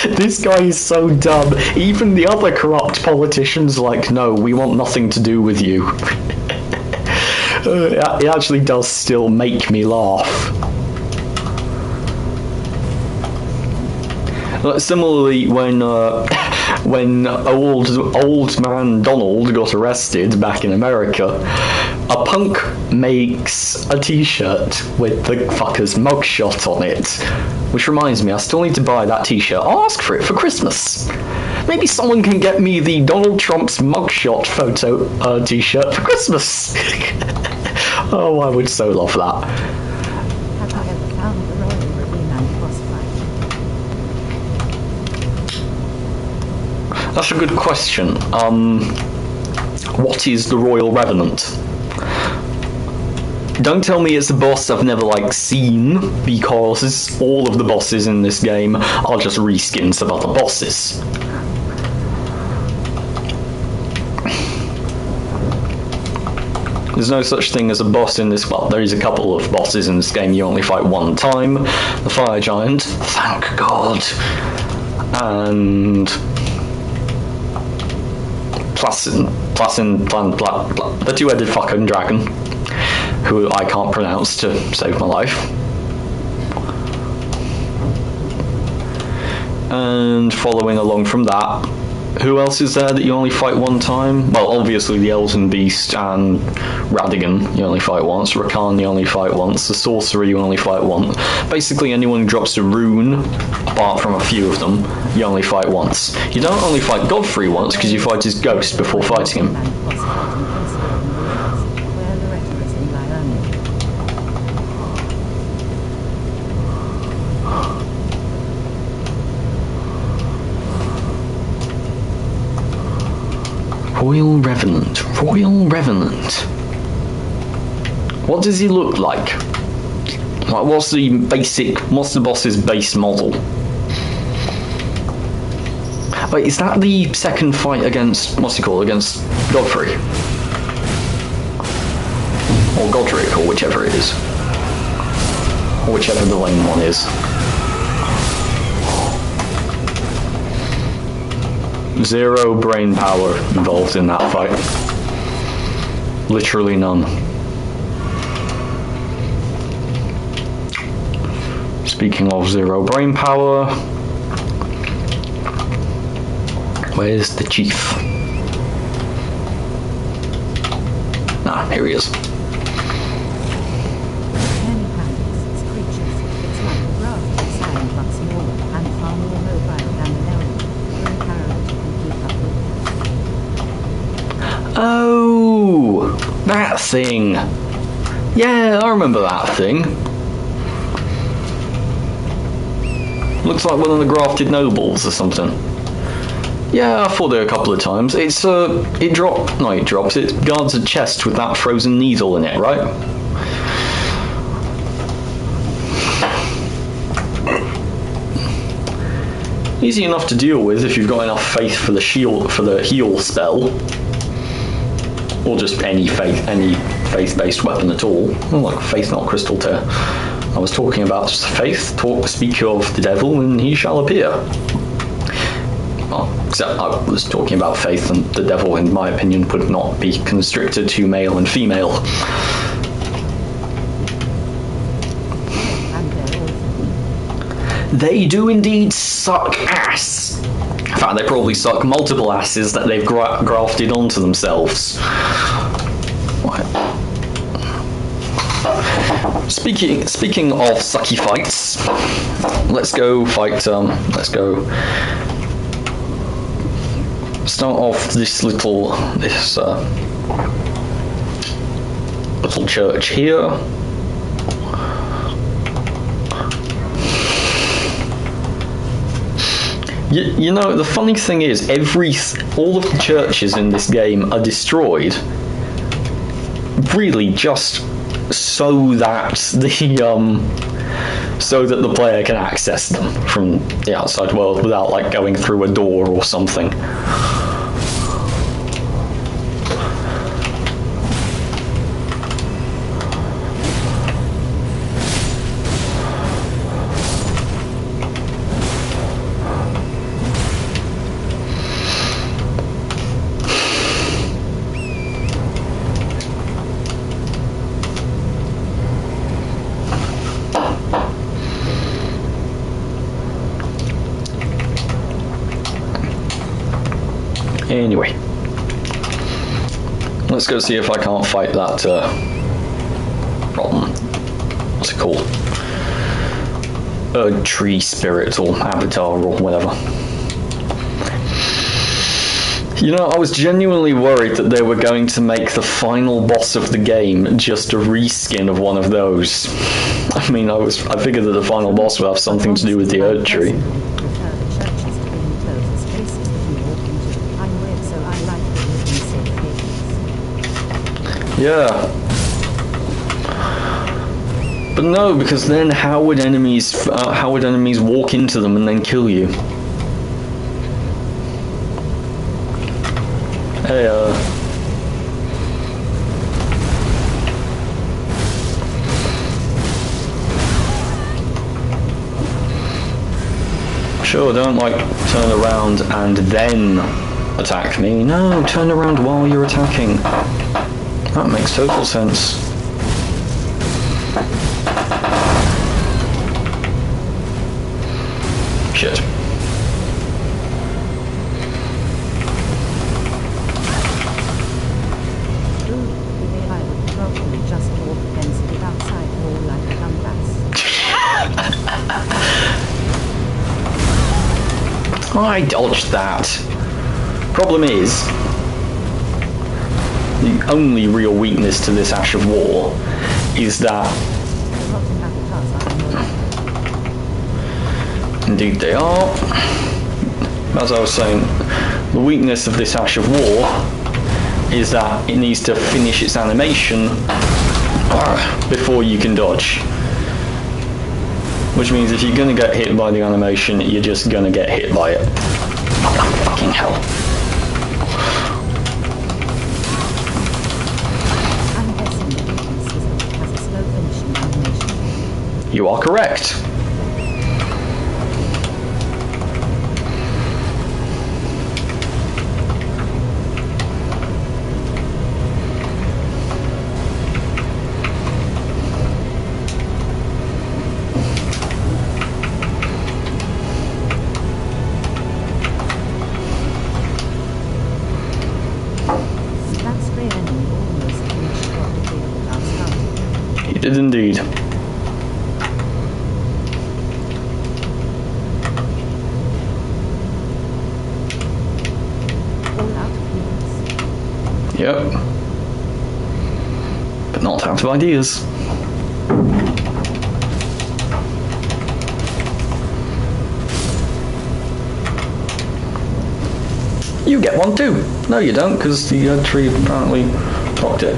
This guy is so dumb. Even the other corrupt politicians are like, no, we want nothing to do with you. It actually does still make me laugh. Similarly, when old man Donald got arrested back in America, a punk makes a t-shirt with the fucker's mugshot on it. Which reminds me, I still need to buy that t-shirt. I'll ask for it for Christmas. Maybe someone can get me the Donald Trump's mugshot photo t-shirt for Christmas. Oh, I would so love that. Have you ever found the Royal Revenant boss fight? That's a good question. What is the Royal Revenant? Don't tell me it's a boss I've never, seen, because all of the bosses in this game are just reskins of other bosses. There's no such thing as a boss in this. Well, there is a couple of bosses in this game you only fight one time. The Fire Giant, thank God, and the two-headed fucking dragon, who I can't pronounce to save my life. And following along from that, who else is there that you only fight one time? Well, obviously the Elden Beast and Radigan you only fight once, Rakan you only fight once, the Sorcerer you only fight once. Basically anyone who drops a rune, apart from a few of them, you only fight once. You don't only fight Godfrey once because you fight his ghost before fighting him. Royal Revenant. Royal Revenant. What does he look like? What's the boss's base model? Wait, is that the second fight against, what's he called, against Godfrey? Or Godric, or whichever it is. Or whichever the lame one is. Zero brain power involved in that fight. Literally none. Speaking of zero brain power, where's the chief? Ah, here he is. Many planets, creatures, it's like a graph of sand but smaller and far more mobile than an Elden. Very parallel to keep up with. Oh, that thing. Yeah, I remember that thing. Looks like one of the grafted nobles or something. Yeah, I fought there a couple of times. It guards a chest with that frozen needle in it, right? Easy enough to deal with if you've got enough faith for the heal spell. Or just any faith-based weapon at all. Oh, like faith, not crystal tear. I was talking about faith. Speak of the devil, and he shall appear. Well, except I was talking about faith, and the devil, in my opinion, would not be constricted to male and female. They do indeed suck ass. In fact, they probably suck multiple asses that they've grafted onto themselves. Right. Speaking of sucky fights, let's go fight. Start off this little church here. You know, the funny thing is, all of the churches in this game are destroyed. Really, just so that the player can access them from the outside world without like going through a door or something. Anyway, let's go see if I can't fight that problem. What's it called? Tree spirit or avatar or whatever. You know, I was genuinely worried that they were going to make the final boss of the game just a reskin of one of those. I mean, I figured that the final boss would have something to do with the Erd tree. Yeah. But no, because then how would enemies walk into them and then kill you? Hey, sure, don't like turn around and then attack me. No, turn around while you're attacking. That makes total sense. Shit. I dodged that. Problem is, the only real weakness to this Ash of War is that... Indeed they are. As I was saying, the weakness of this Ash of War is that it needs to finish its animation before you can dodge. Which means if you're going to get hit by the animation, you're just going to get hit by it. Fucking hell. I'm guessing the weakness is that it has a slow finishing animation. You are correct. That spray enemy almost finished what the field without starting. You did indeed. All out of points. Yep. But not out of ideas. You get one too. No, you don't, because the tree apparently blocked it.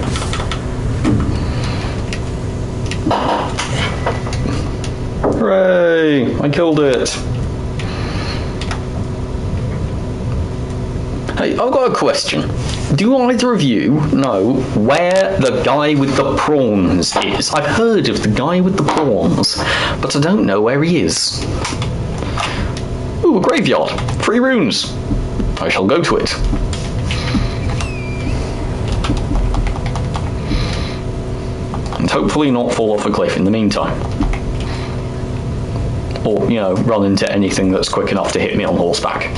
Hooray! I killed it. Hey, I've got a question. Do either of you know where the guy with the prawns is? I've heard of the guy with the prawns, but I don't know where he is. Ooh, a graveyard. 3 runes. I shall go to it. And hopefully not fall off a cliff in the meantime. Or, you know, run into anything that's quick enough to hit me on horseback.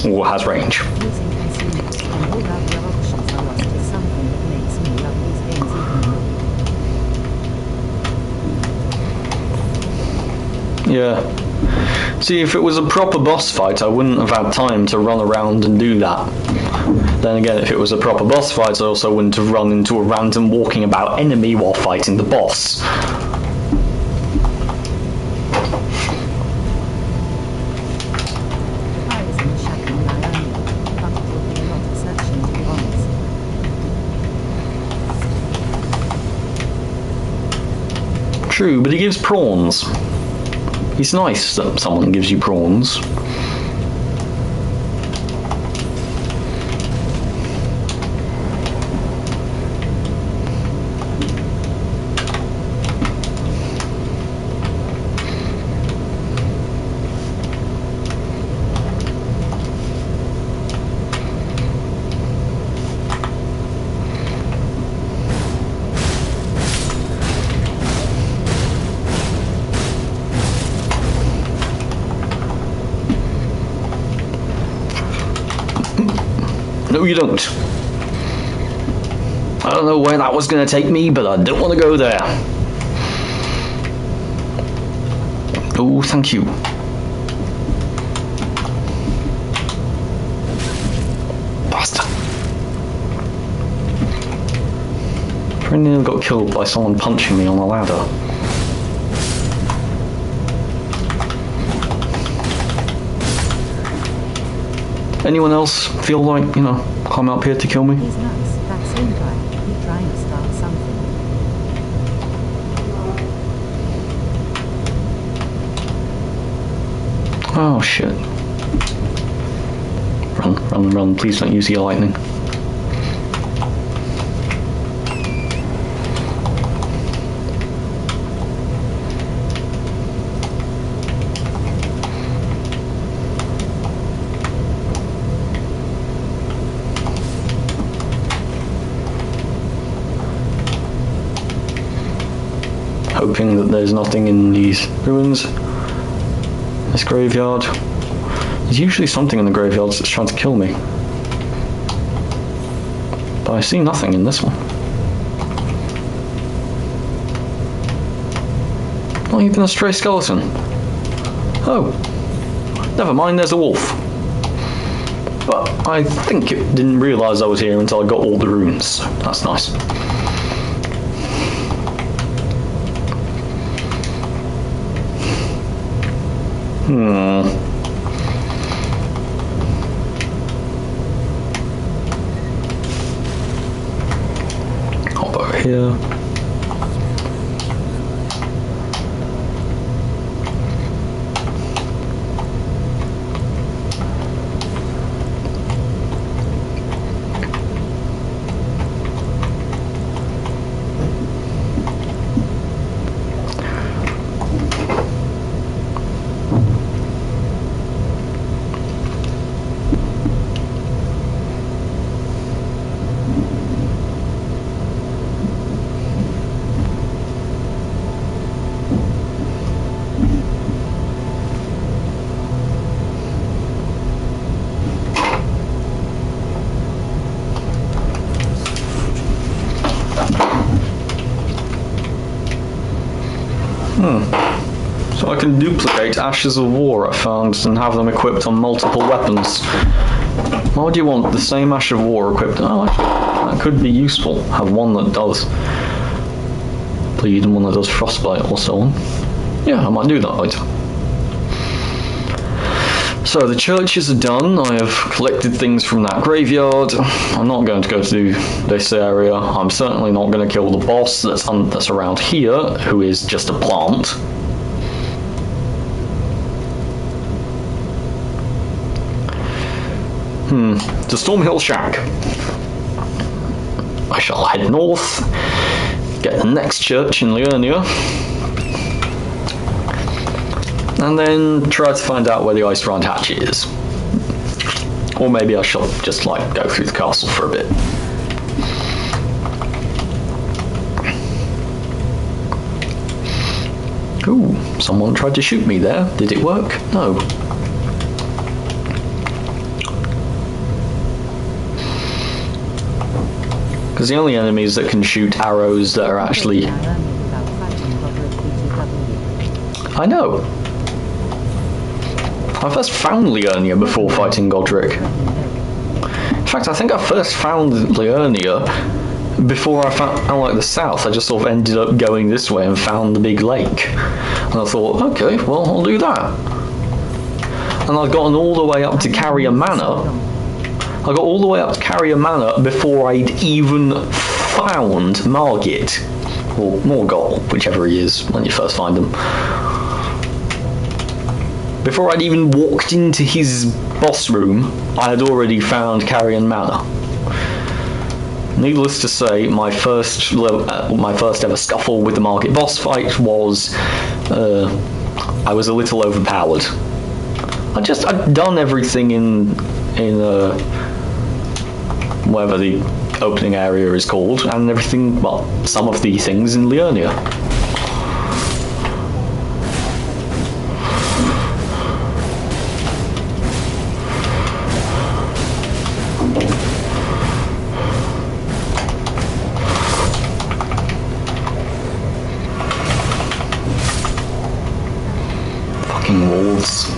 Or has range. Using consumers and all other options are lost is something that makes me love these games even more. Yeah. See, if it was a proper boss fight, I wouldn't have had time to run around and do that. Then again, if it was a proper boss fight, I also wouldn't have run into a random walking about enemy while fighting the boss. If I was in the shadow and I owned it, but it would be a lot of searching to be honest. True, but he gives prawns. It's nice that someone gives you prawns. No, you don't. I don't know where that was going to take me, but I don't want to go there. Oh, thank you. Bastard. I nearly got killed by someone punching me on a ladder. Anyone else feel like, you know, come up here to kill me? He's nuts. That same guy. He's trying to start something. Oh shit. Run, run, run. Please don't use your lightning. Hoping that there's nothing in these ruins. This graveyard. There's usually something in the graveyards that's trying to kill me. But I see nothing in this one. Not even a stray skeleton. Oh. Never mind, there's a wolf. But I think it didn't realise I was here until I got all the runes. So that's nice. here. So I can duplicate Ashes of War I found and have them equipped on multiple weapons. Why would you want the same Ash of War equipped? Oh, actually, that could be useful. Have one that does bleed and one that does frostbite or so on. Yeah, I might do that later. So the churches are done. I have collected things from that graveyard. I'm not going to go to this area. I'm certainly not going to kill the boss that's around here, who is just a plant. To Stormhill Shack. I shall head north, get the next church in Liurnia, and then try to find out where the Ice Round Hatch is. Or maybe I shall just go through the castle for a bit. Ooh, someone tried to shoot me there. Did it work? No. Because the only enemies that can shoot arrows that are actually... I know. I first found Liurnia before fighting Godric. In fact, I think I first found Liurnia before I found the south. I just sort of ended up going this way and found the big lake. And I thought, okay, well, I'll do that. And I'd gotten all the way up to Carrier Manor. I got all the way up to Carrier Manor before I'd even found Margit. Or Morgul, whichever he is when you first find him. Before I'd even walked into his boss room, I had already found Carrion Manor. Needless to say, my first ever scuffle with the Margit boss fight was I was a little overpowered. I'd done everything in whatever the opening area is called, and everything, well, some of the things in Liurnia. Fucking wolves.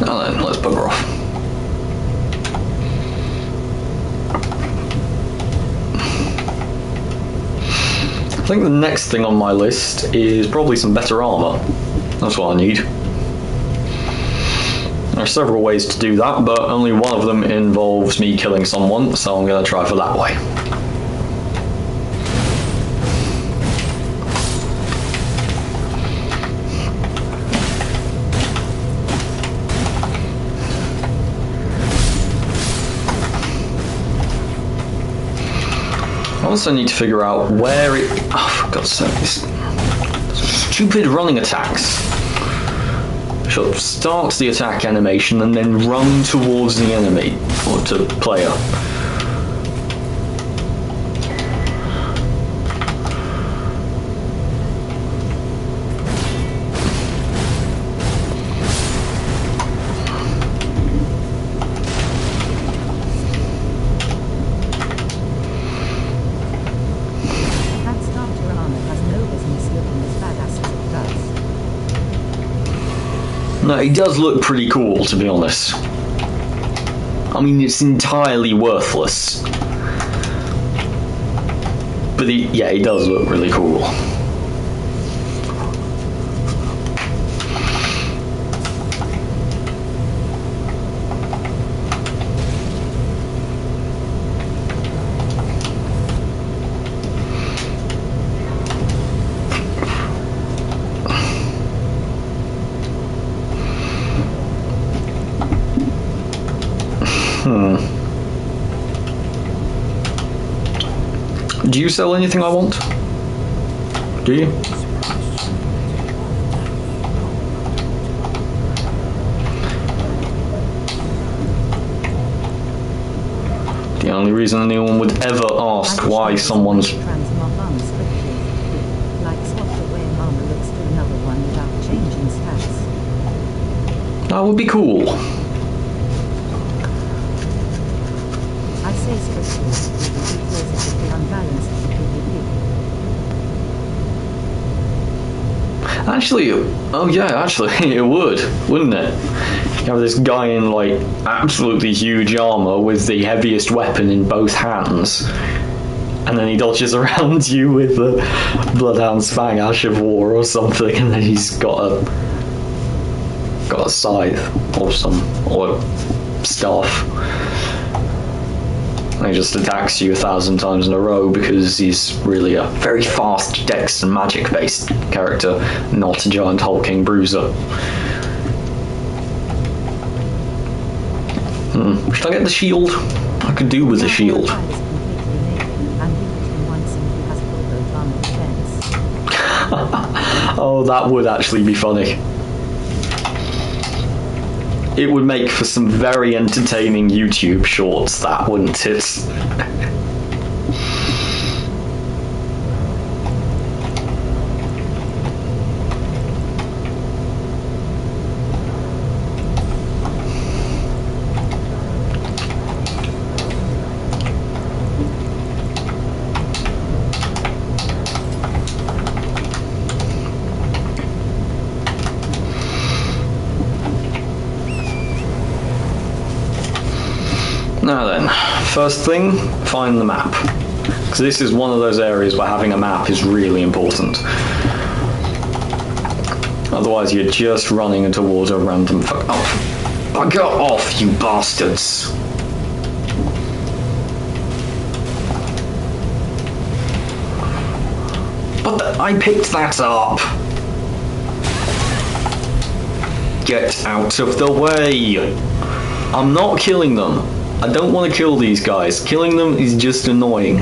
Now then, let's bugger off. I think the next thing on my list is probably some better armor. That's what I need. There are several ways to do that, but only one of them involves me killing someone, so I'm going to try for that way. I also need to figure out where it... Oh, for God's sake, this stupid running attacks. She'll start the attack animation and then run towards the enemy, or to player. No, it does look pretty cool, to be honest. I mean, it's entirely worthless. But yeah, it does look really cool. Do you sell anything I want? Do you? The only reason anyone would ever ask why someone's... Like software armor looks to another one without changing stats. That would be cool. I say strictly, because it would be unbalanced for PvP. Actually, oh yeah, actually, it would, wouldn't it? You have this guy in, like, absolutely huge armor with the heaviest weapon in both hands, and then he dodges around you with the Bloodhound's Fang, Ash of War or something, and then he's got a scythe or staff. And he just attacks you 1,000 times in a row because he's really a very fast dex and magic based character, not a giant hulking bruiser. Should I get the shield? I could do with the shield. Oh, that would actually be funny. It would make for some very entertaining YouTube shorts, that, wouldn't it? Now then, first thing, find the map. Because this is one of those areas where having a map is really important. Otherwise you're just running towards a random oh, bugger off, you bastards! But I picked that up! Get out of the way! I'm not killing them. I don't want to kill these guys. Killing them is just annoying.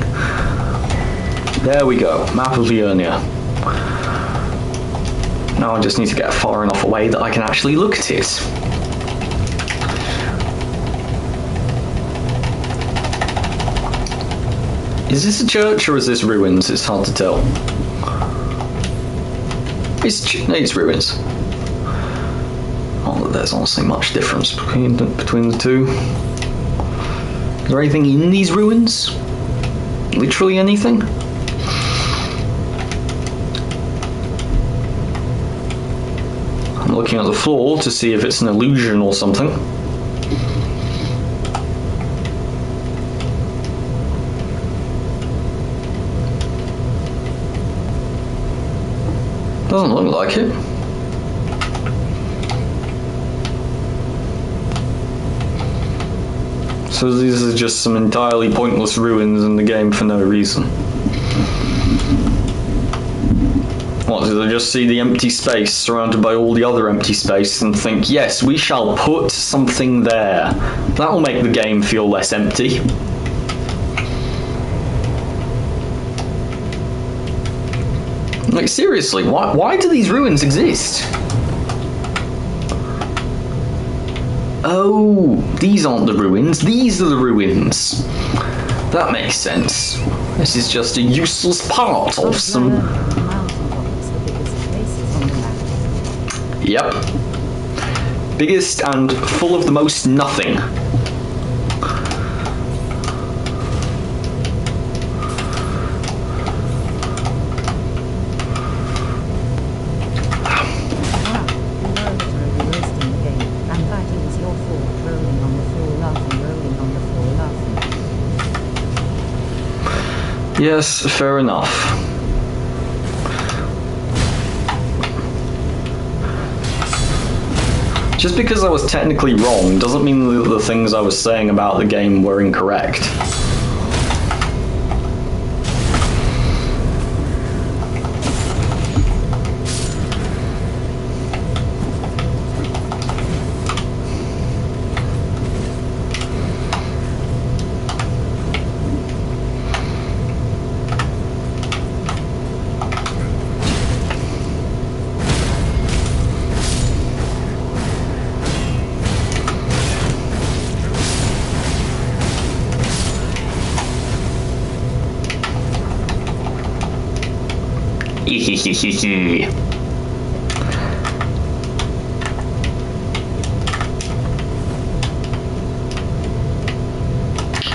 There we go. Map of Liurnia. Now I just need to get far enough away that I can actually look at it. Is this a church or is this ruins? It's hard to tell. It's ruins. Oh, there's honestly much difference between the two. Is there anything in these ruins? Literally anything? I'm looking at the floor to see if it's an illusion or something. Doesn't look like it. So these are just some entirely pointless ruins in the game for no reason. What, do they just see the empty space surrounded by all the other empty space and think, yes, we shall put something there. That will make the game feel less empty. Like, seriously, why do these ruins exist? Oh, these aren't the ruins, these are the ruins. That makes sense. This is just a useless part of some... Yep. Biggest and full of the most nothing. Yes, fair enough. Just because I was technically wrong doesn't mean that the things I was saying about the game were incorrect.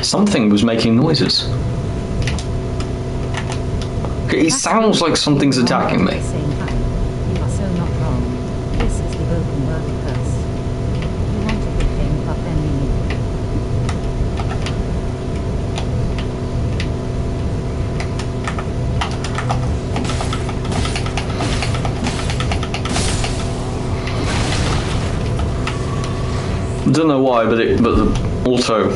Something was making noises. It sounds like something's attacking me. At the same time, you are so not wrong. This is the open world curse. You want a good thing, but then you need it. I don't know why, but the auto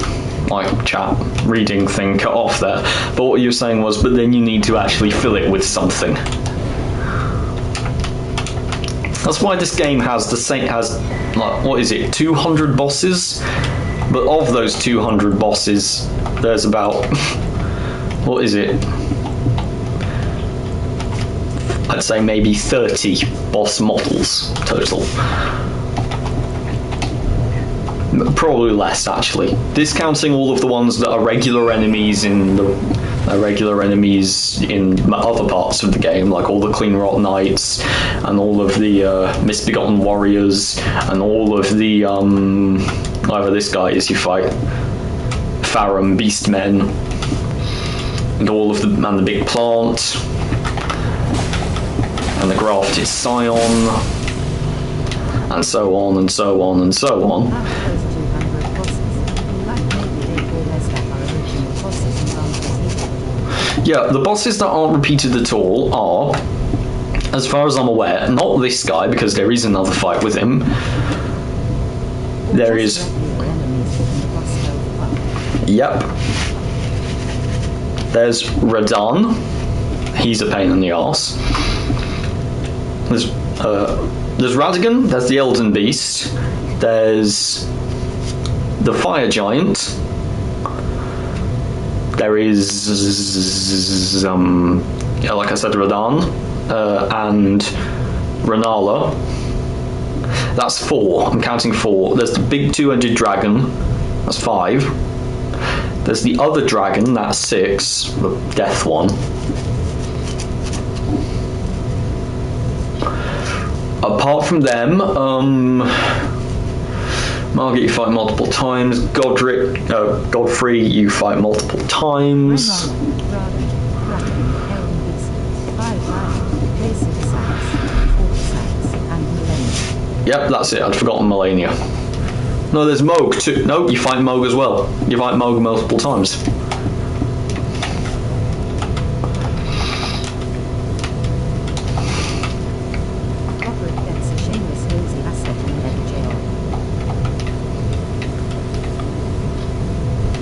chat reading thing cut off there. But what you were saying was, but then you need to actually fill it with something. That's why this game has what is it, 200 bosses? But of those 200 bosses, there's about what is it? I'd say maybe 30 boss models total. Probably less, actually. Discounting all of the ones that are regular enemies in other parts of the game, like all the Clean Rot Knights and all of the Misbegotten Warriors and all of the either this guy is you fight Farum Beastmen and all of the Big Plant and the Grafted Scion and so on and so on and so on. Yeah, the bosses that aren't repeated at all are, as far as I'm aware, not this guy, because there is another fight with him. There is... Yep. There's Radahn. He's a pain in the arse. There's Radagon. There's the Elden Beast. There's the Fire Giant. There is, like I said, Radahn and Renala. That's 4. I'm counting 4. There's the big two-headed dragon. That's 5. There's the other dragon. That's 6. The death one. Apart from them, Margaret, you fight multiple times. Godfrey, you fight multiple times. Yep, that's it. I'd forgotten Melania. No, there's Moog too. No, you fight Moog as well. You fight Moog multiple times.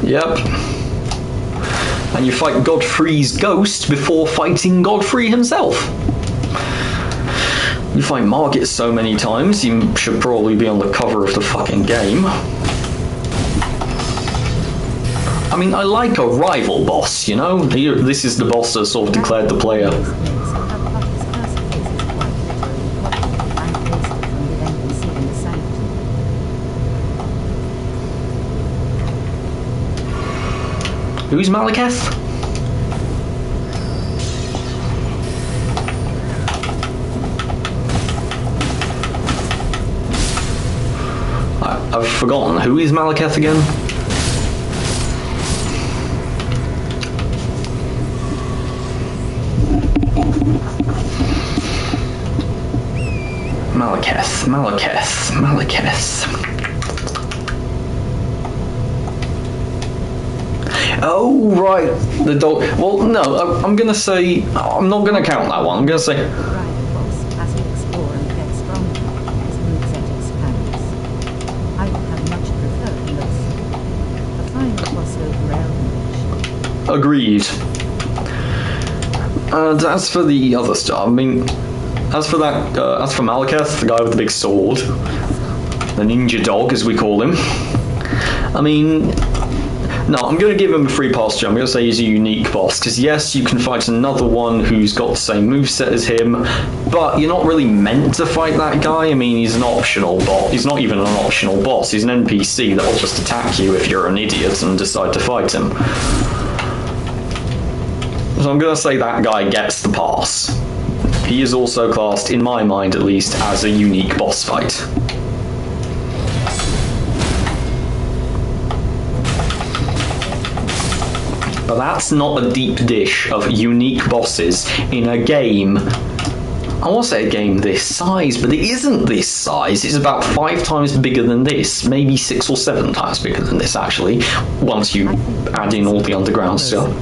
Yep. And you fight Godfrey's ghost before fighting Godfrey himself. You fight Margit so many times, you should probably be on the cover of the fucking game. I mean, I like a rival boss, you know? This is the boss that sort of declared the player. Who's Malekith? I've forgotten. Who is Malekith again? Malekith. Oh, right, the dog. Well, no, I'm gonna say I'm not gonna count that one. I'm gonna say. The rival boss, as you explore and get stronger, his moveset expands. I would have much preferred this. The final boss over Elden. Agreed. And as for the other stuff, I mean, as for Malekith, the guy with the big sword, the ninja dog, as we call him. I mean, no, I'm going to give him a free posture. I'm going to say he's a unique boss, because yes, you can fight another one who's got the same moveset as him, but you're not really meant to fight that guy. I mean, he's an optional boss. He's not even an optional boss. He's an NPC that will just attack you if you're an idiot and decide to fight him. So I'm going to say that guy gets the pass. He is also classed, in my mind at least, as a unique boss fight. But that's not a deep dish of unique bosses in a game. I want to say a game this size, but it isn't this size. It's about 5 times bigger than this, maybe 6 or 7 times bigger than this, actually, once you add in all the underground stuff.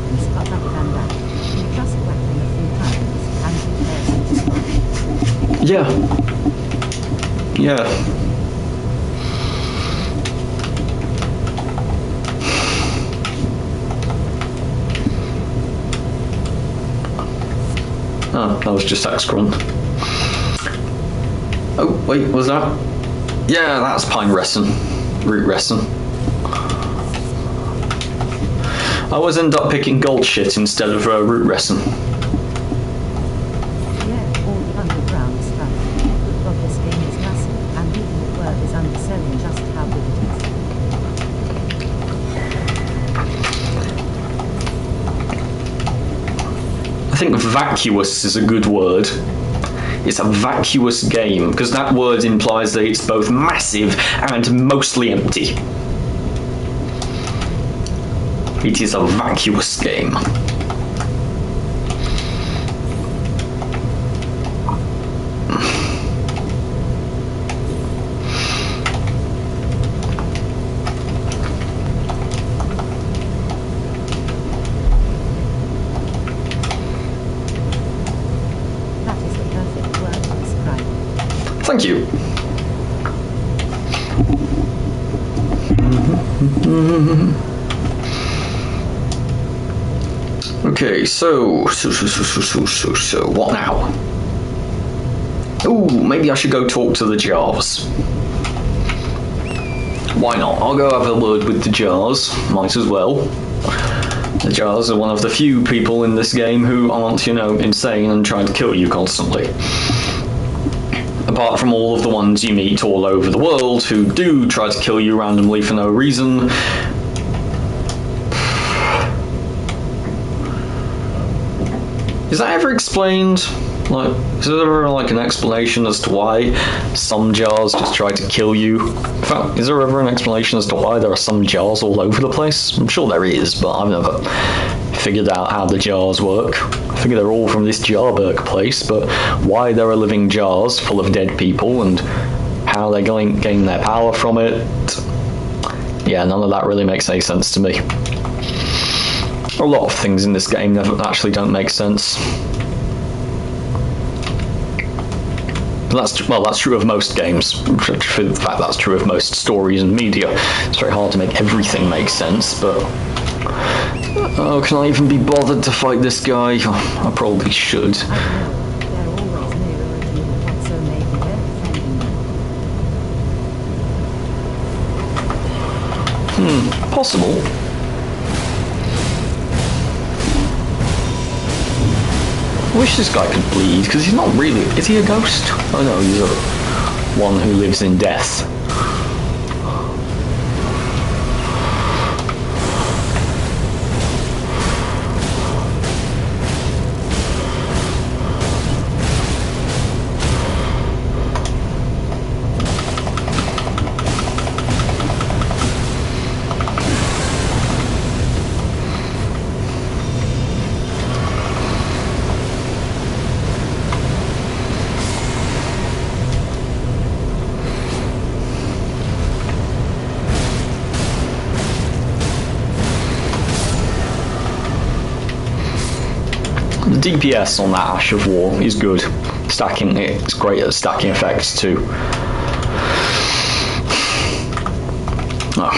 Yeah. Yeah. Oh, that was just Excron. Oh, wait, was that? Yeah, that's Pine Resin. Root Resin. I always end up picking gold shit instead of Root Resin. Yeah, all the underground stuff. But this game is massive, and even the word is underselling just how big it is. I think vacuous is a good word. It's a vacuous game, because that word implies that it's both massive and mostly empty. It is a vacuous game. Thank you. Okay, so what now? Ooh, maybe I should go talk to the jars. Why not? I'll go have a word with the jars. Might as well. The jars are one of the few people in this game who aren't, you know, insane and trying to kill you constantly. Apart from all of the ones you meet all over the world who do try to kill you randomly for no reason. Is that ever explained? Like, is there ever like an explanation as to why some jars just try to kill you? In fact, is there ever an explanation as to why there are some jars all over the place? I'm sure there is, but I've never figured out how the jars work. I figure they're all from this Jarberg place, but why there are living jars full of dead people and how they're going to gain their power from it, yeah, none of that really makes any sense to me. A lot of things in this game never actually don't make sense. But that's true of most games. In fact, that's true of most stories and media. It's very hard to make everything make sense, but oh, can I even be bothered to fight this guy? Oh, I probably should. Possible. I wish this guy could bleed, because he's not really... Is he a ghost? Oh no, he's one who lives in death. DPS on that Ash of War is good. Stacking, it's great at stacking effects too. Oh.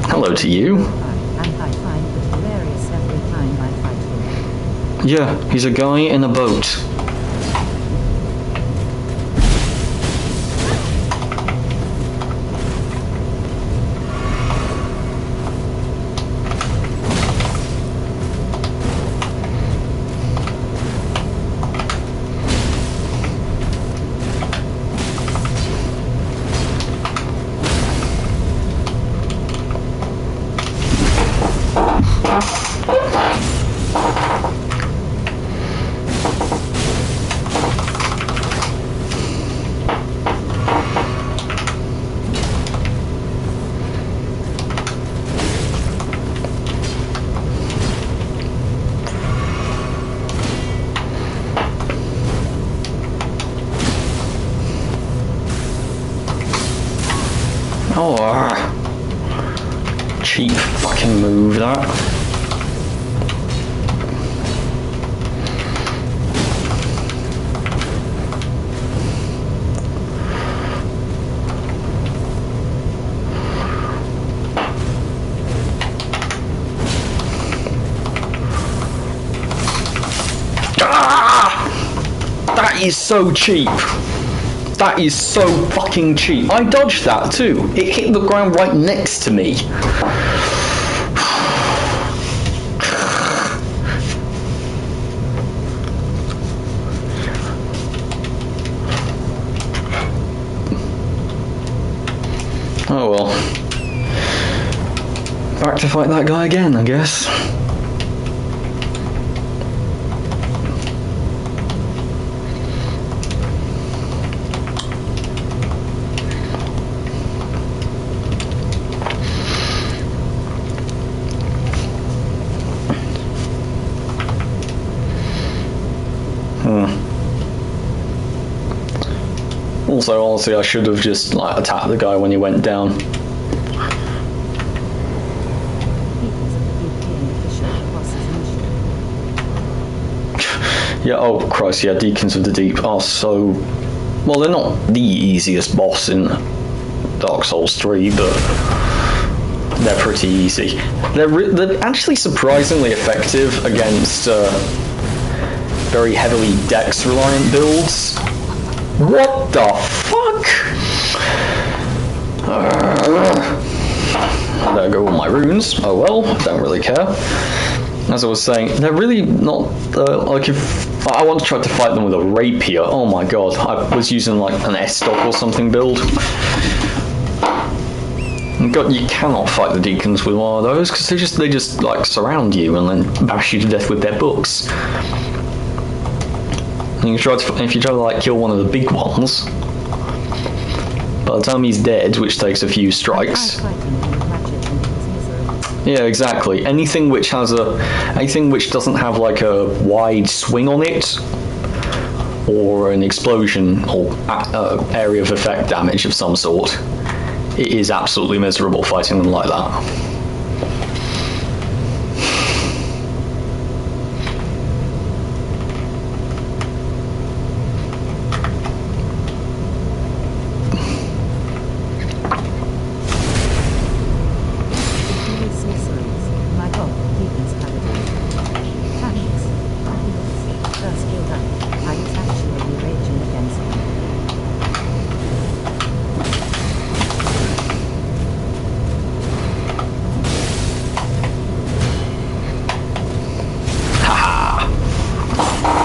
Hello to you. And I find it hilarious every time I fight him. Yeah, he's a guy in a boat. Oh, cheap fucking move that. Ah! That is so cheap. That is so fucking cheap. I dodged that too. It hit the ground right next to me. Oh well. Back to fight that guy again, I guess. Also, honestly, I should have just like attacked the guy when he went down. Yeah, oh Christ, yeah, Deacons of the Deep are so... Well, they're not the easiest boss in Dark Souls 3, but they're pretty easy. They're actually surprisingly effective against very heavily dex-reliant builds. What the fuck? There go all my runes. Oh well, don't really care. As I was saying, they're really not like if I once tried to fight them with a rapier. Oh my god, I was using like an S-stock or something build. God, you cannot fight the deacons with one of those because they just like surround you and then bash you to death with their books. And if you try to like kill one of the big ones, by the time he's dead, which takes a few strikes. Yeah, exactly. Anything which doesn't have like a wide swing on it, or an explosion or area of effect damage of some sort, it is absolutely miserable fighting them like that.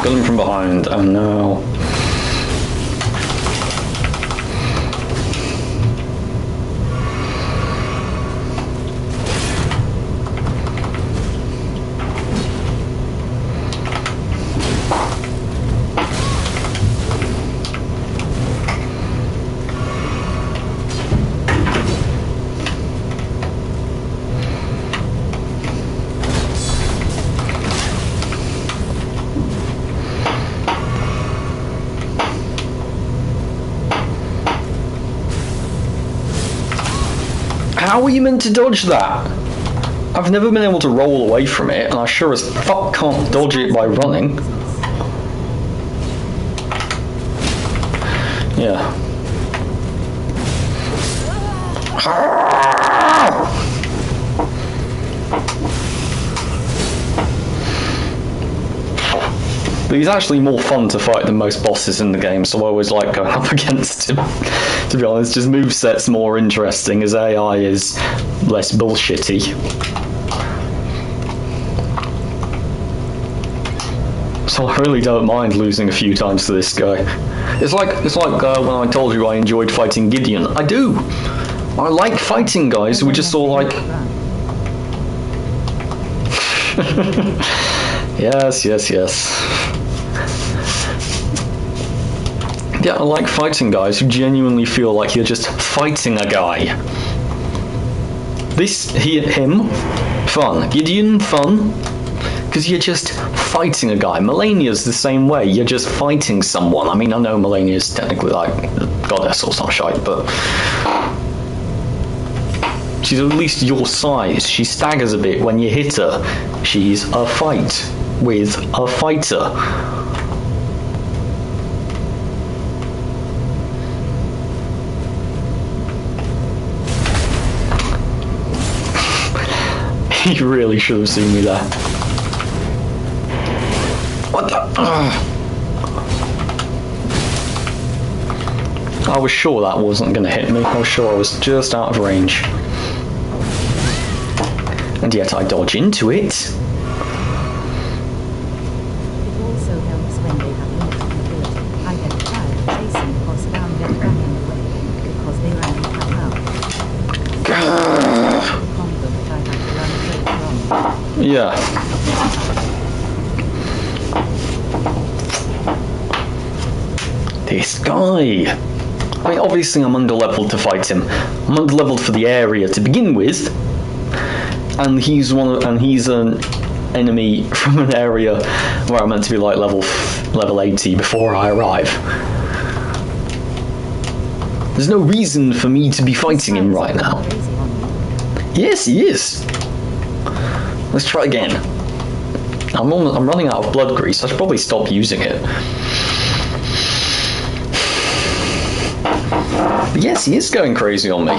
Got him from behind, oh no. How were you meant to dodge that? I've never been able to roll away from it, and I sure as fuck can't dodge it by running. Yeah. But he's actually more fun to fight than most bosses in the game, so I always like going up against him. To be honest, his moveset's more interesting, his AI is less bullshitty. So I really don't mind losing a few times to this guy. It's like when I told you I enjoyed fighting Gideon. I do! I like fighting guys who are just all like... Yes. Yeah, I like fighting guys who genuinely feel like you're just fighting a guy. Him, fun. Gideon, fun. Because you're just fighting a guy. Melania's the same way. You're just fighting someone. I mean, I know Melania's technically like a goddess or some shite, but she's at least your size. She staggers a bit when you hit her. She's a fight with a fighter. He really should have seen me there. What the? I was sure that wasn't going to hit me. I was sure I was just out of range. And yet I dodge into it. It also helps when they have limited mobility. I get tired of chasing the boss around their back anyway, because they run and come out. Combo that I have to run away from. Yeah. This guy. I mean, obviously I'm under-leveled to fight him. I'm under-leveled for the area to begin with, and he's an enemy from an area where I'm meant to be like level 80 before I arrive. There's no reason for me to be fighting him right now. Yes, he is. Let's try again. I'm running out of blood grease. I should probably stop using it. But yes, he is going crazy on me.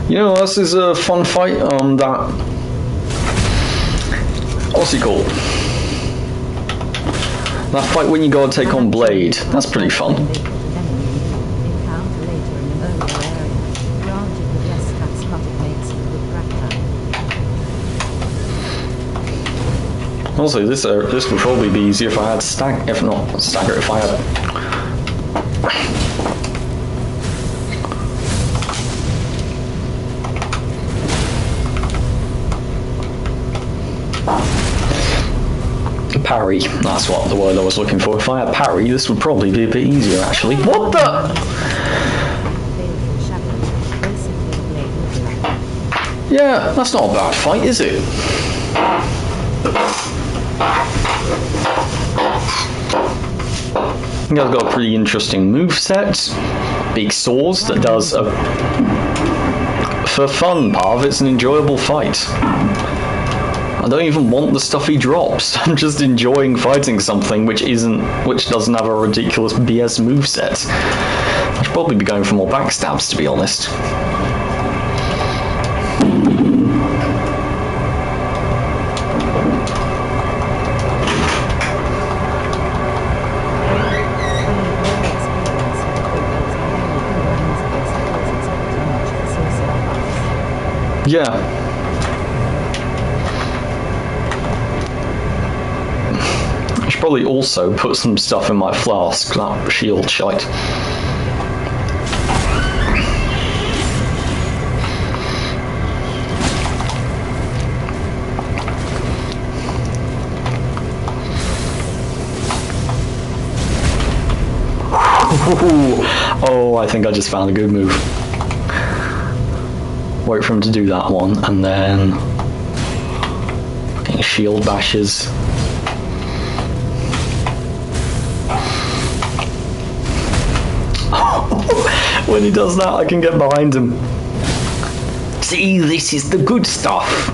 You know, this is a fun fight on that. What's it called? That fight when you gotta take on Blade. That's pretty fun. Also, this would probably be easier if I had stagger, if I had. Parry, that's what the word I was looking for. If I had parry, this would probably be a bit easier actually. What the? Yeah, that's not a bad fight, is it? I think I've got a pretty interesting moveset. Big swords that does a... For fun, Pav, it's an enjoyable fight. I don't even want the stuff he drops. I'm just enjoying fighting something which doesn't have a ridiculous BS moveset. I should probably be going for more backstabs, to be honest. Yeah. I should probably also put some stuff in my flask, that shield shite. Oh, I think I just found a good move. Wait for him to do that one, and then fucking shield bashes. When he does that, I can get behind him. See, this is the good stuff.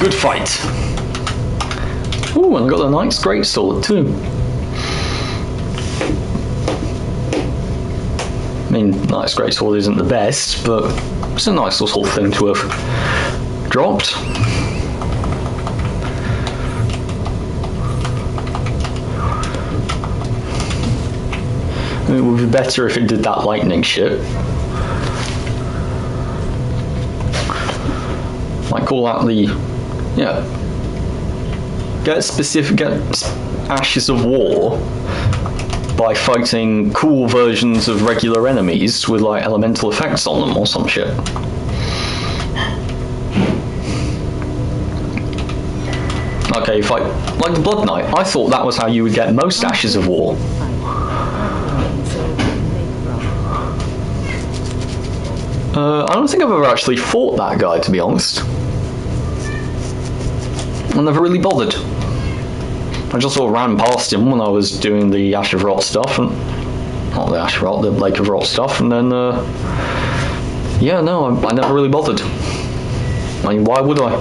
Good fight. Ooh, and I got a nice greatsword too. I mean, nice greatsword isn't the best, but it's a nice little thing to have dropped. It would be better if it did that lightning shit. Like call that the get Ashes of War by fighting cool versions of regular enemies with like elemental effects on them or some shit. Okay, fight like the Blood Knight. I thought that was how you would get most Ashes of War. I don't think I've ever actually fought that guy, to be honest. I never really bothered. I just sort of ran past him when I was doing the Ash of Rot stuff, and not the Ash of Rot, the Lake of Rot stuff, and then yeah, no, I never really bothered. I mean, why would I?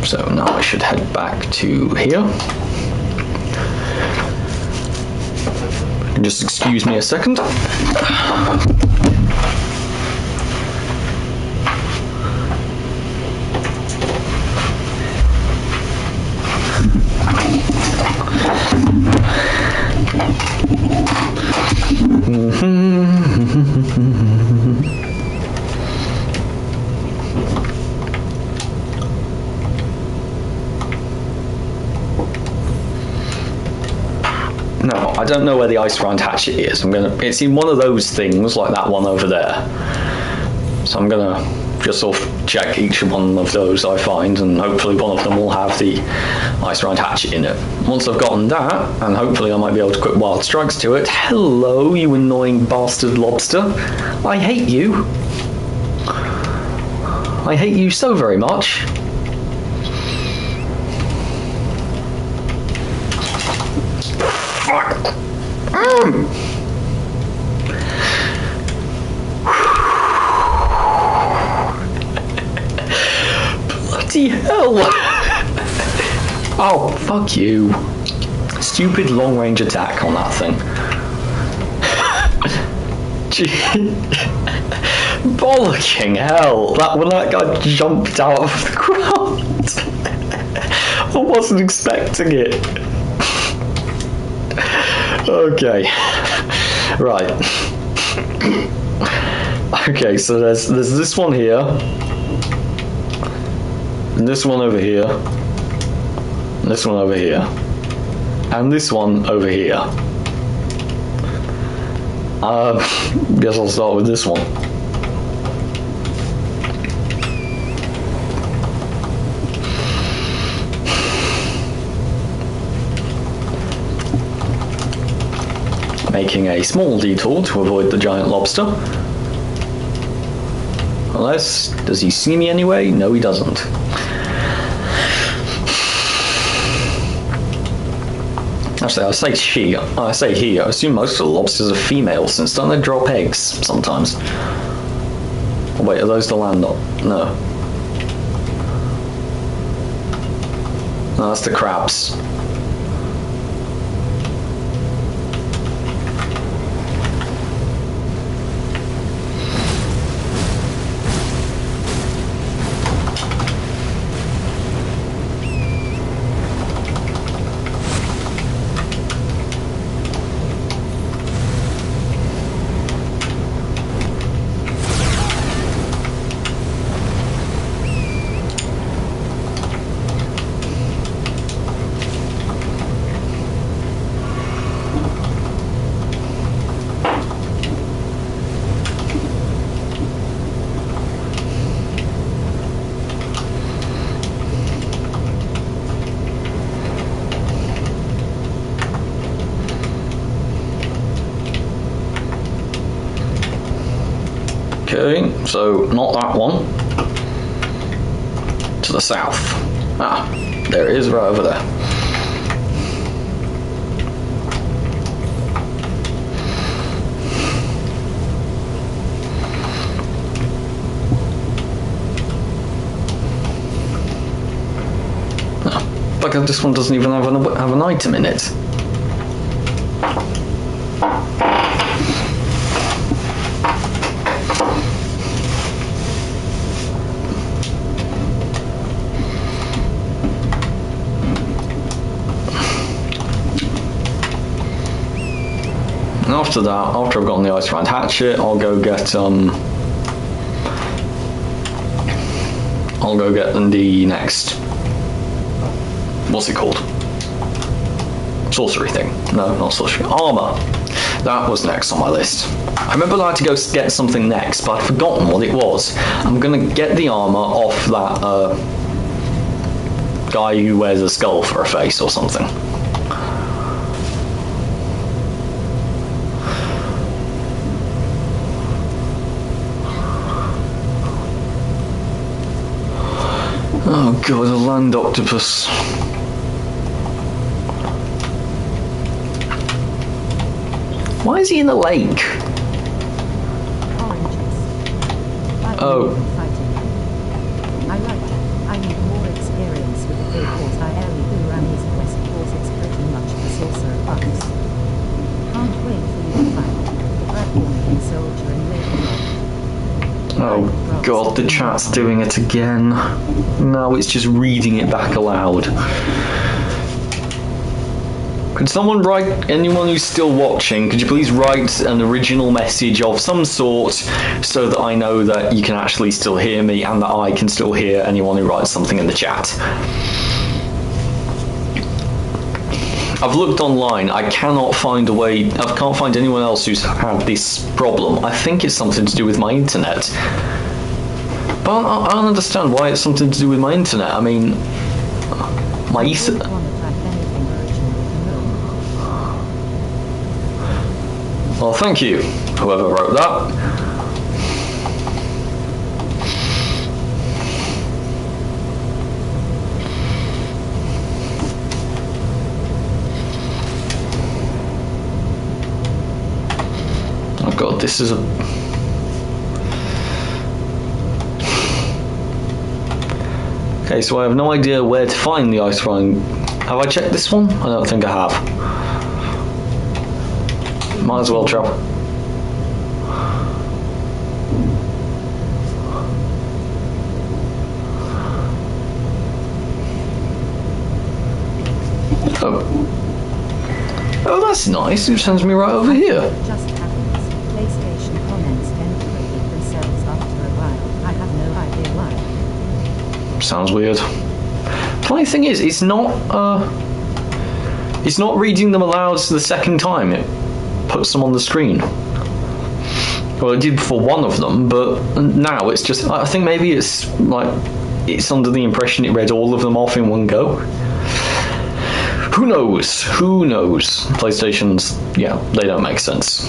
So now I should head back to here. Just excuse me a second. No, I don't know where the ice round hatchet is. It's in one of those things, like that one over there. So I'm gonna just sort of check each one of those I find, and hopefully one of them will have the ice round hatchet in it. Once I've gotten that, and hopefully I might be able to equip wild strikes to it. Hello, you annoying bastard lobster. I hate you. I hate you so very much. Bloody hell! Oh, fuck you. Stupid long range attack on that thing. Bollocking hell! When that guy jumped out of the ground. I wasn't expecting it. Okay. Right. Okay, so there's this one here. And this one over here. And this one over here. And this one over here. Guess I'll start with this one. Making a small detour to avoid the giant lobster. Unless, does he see me anyway? No, he doesn't. Actually, I say she, I say he. I assume most of the lobsters are female, since don't they drop eggs sometimes? Oh, wait, are those the land? No. No, that's the crabs. Okay, so not that one. To the south. Ah, there it is, right over there. Like this one doesn't even have an item in it. And after that, after I've gotten the ice round hatchet, I'll go get the next. What's it called? Sorcery thing. No, not sorcery. Armor. That was next on my list. I remember I had to go get something next, but I'd forgotten what it was. I'm gonna get the armor off that guy who wears a skull for a face or something. Oh god, a land octopus. Why is he in the lake? Oranges. Oh. I need more experience with the big horse. I only do run his quest because it's pretty much the sorcerer bucks. Can't wait for you to find the Bradborn soldier in Irritable. Oh god, the chat's doing it again. Now it's just reading it back aloud. Could someone write, anyone who's still watching, could you please write an original message of some sort so that I know that you can actually still hear me and that I can still hear anyone who writes something in the chat. I've looked online, I cannot find a way, I can't find anyone else who's had this problem. I think it's something to do with my internet. But I don't understand why it's something to do with my internet. I mean, my Ethernet. Well, thank you, whoever wrote that. Oh god, this is a... Okay, so I have no idea where to find the ice rhine. Have I checked this one? I don't think I have. Might as well travel. Oh. Oh, that's nice. It sends me right over here. Just happens. PlayStation comments tend to repeat themselves after a while. I have no idea why. Sounds weird. Funny thing is, it's not reading them aloud the second time. It puts them on the screen. Well, it did for one of them, but now it's just, I think maybe it's like, it's under the impression it read all of them off in one go. Who knows? Who knows? PlayStations, yeah, they don't make sense.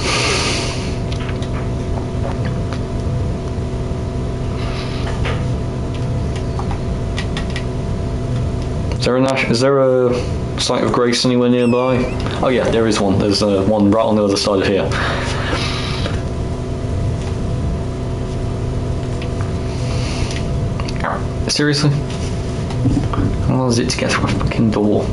Is there a site of grace anywhere nearby? Oh yeah, there is one. There's one right on the other side of here. Seriously? How long is it to get through a fucking door?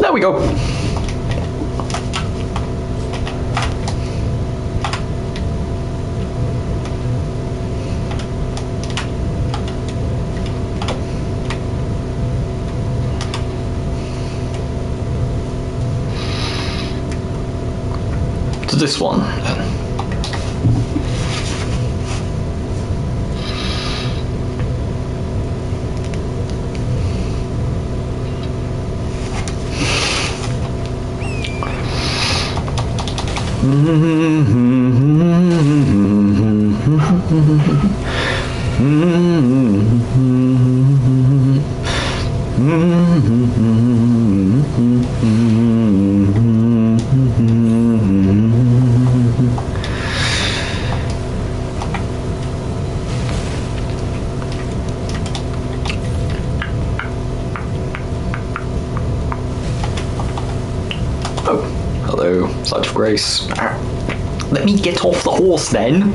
There we go. To this one then. Oh, hello, Sight of Grace. Let me get off the horse then.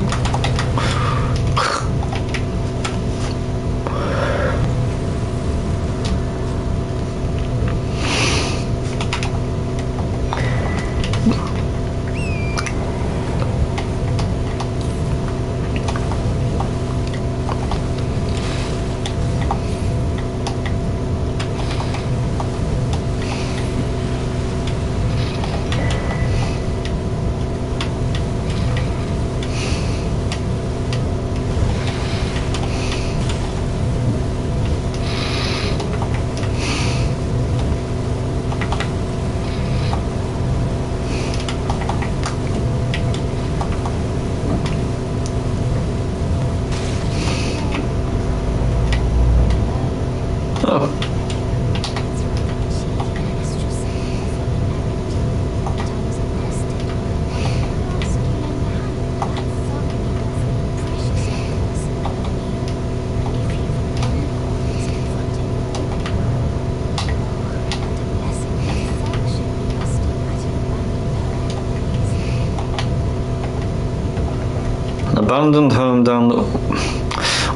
Abandoned home down the...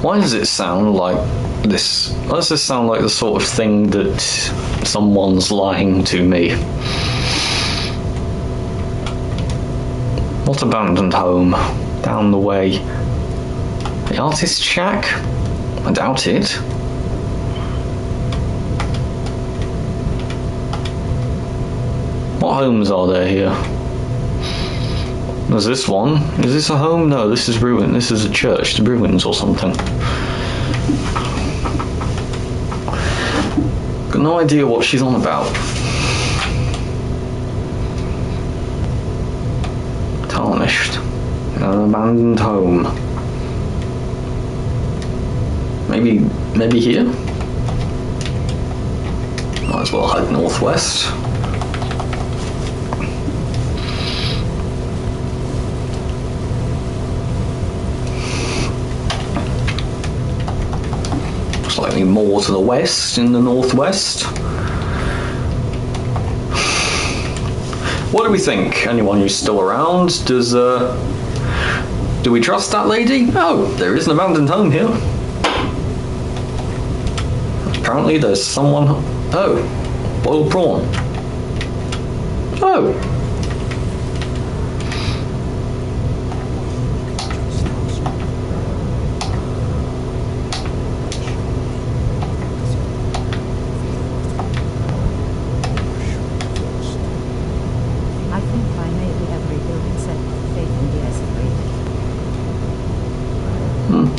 Why does it sound like this? Why does this sound like the sort of thing that someone's lying to me? What abandoned home? Down the way. The artist's shack? I doubt it. What homes are there here? There's this one. Is this a home? No, this is ruin. This is a church. The ruins or something. Got no idea what she's on about. Tarnished. An abandoned home. Maybe here? Might as well head northwest. Slightly more to the west, in the northwest. What do we think? Anyone who's still around? Do we trust that lady? Oh, there is an abandoned home here. Apparently there's someone... Oh, boiled prawn. Oh.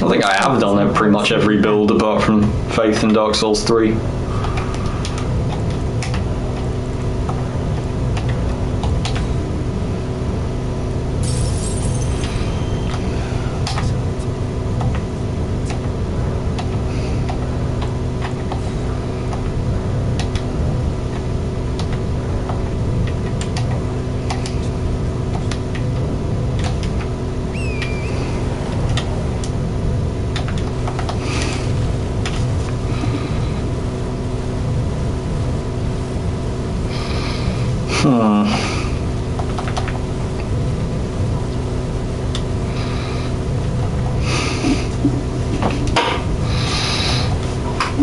I think I have done pretty much every build apart from Faith in Dark Souls 3.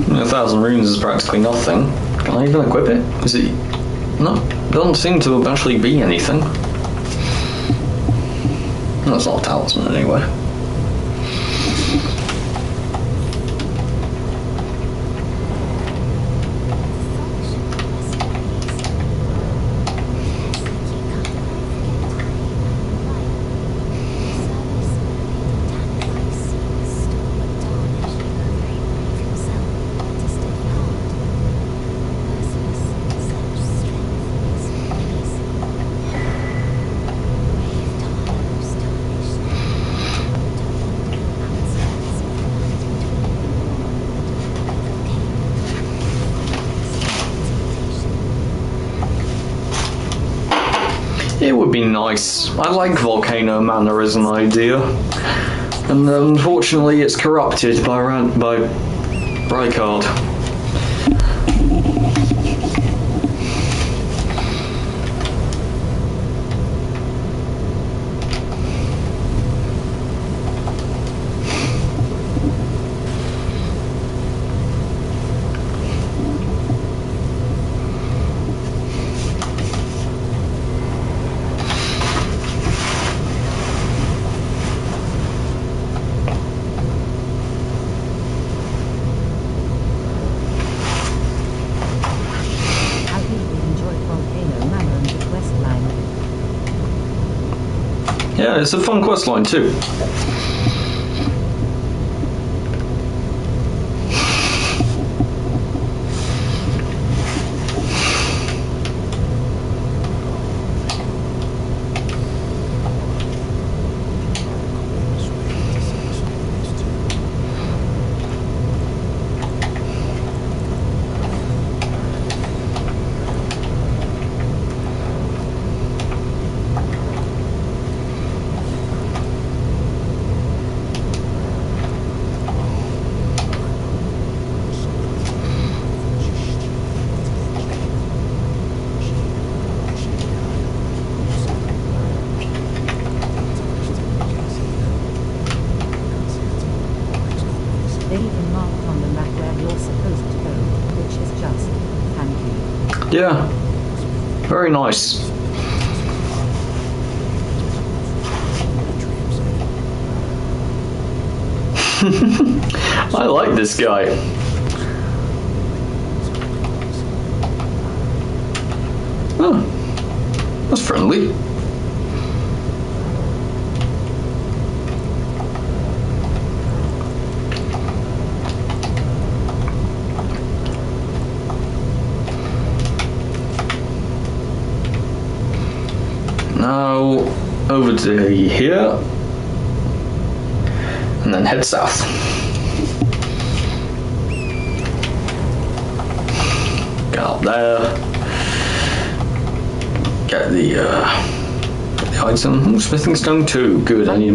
A 1,000 runes is practically nothing. Can I even equip it? Is it... No, doesn't seem to actually be anything. That's not a talisman anyway. be nice. I like Volcano Manor as an idea. And unfortunately it's corrupted by Rykard. Yeah, it's a fun questline too. They even marked on the map where you're supposed to go, which is just thank you. Yeah, very nice. I like this guy. Oh, that's friendly. Now over to here, and then head south. Get up there, get the item. Smithing stone 2. Good. I need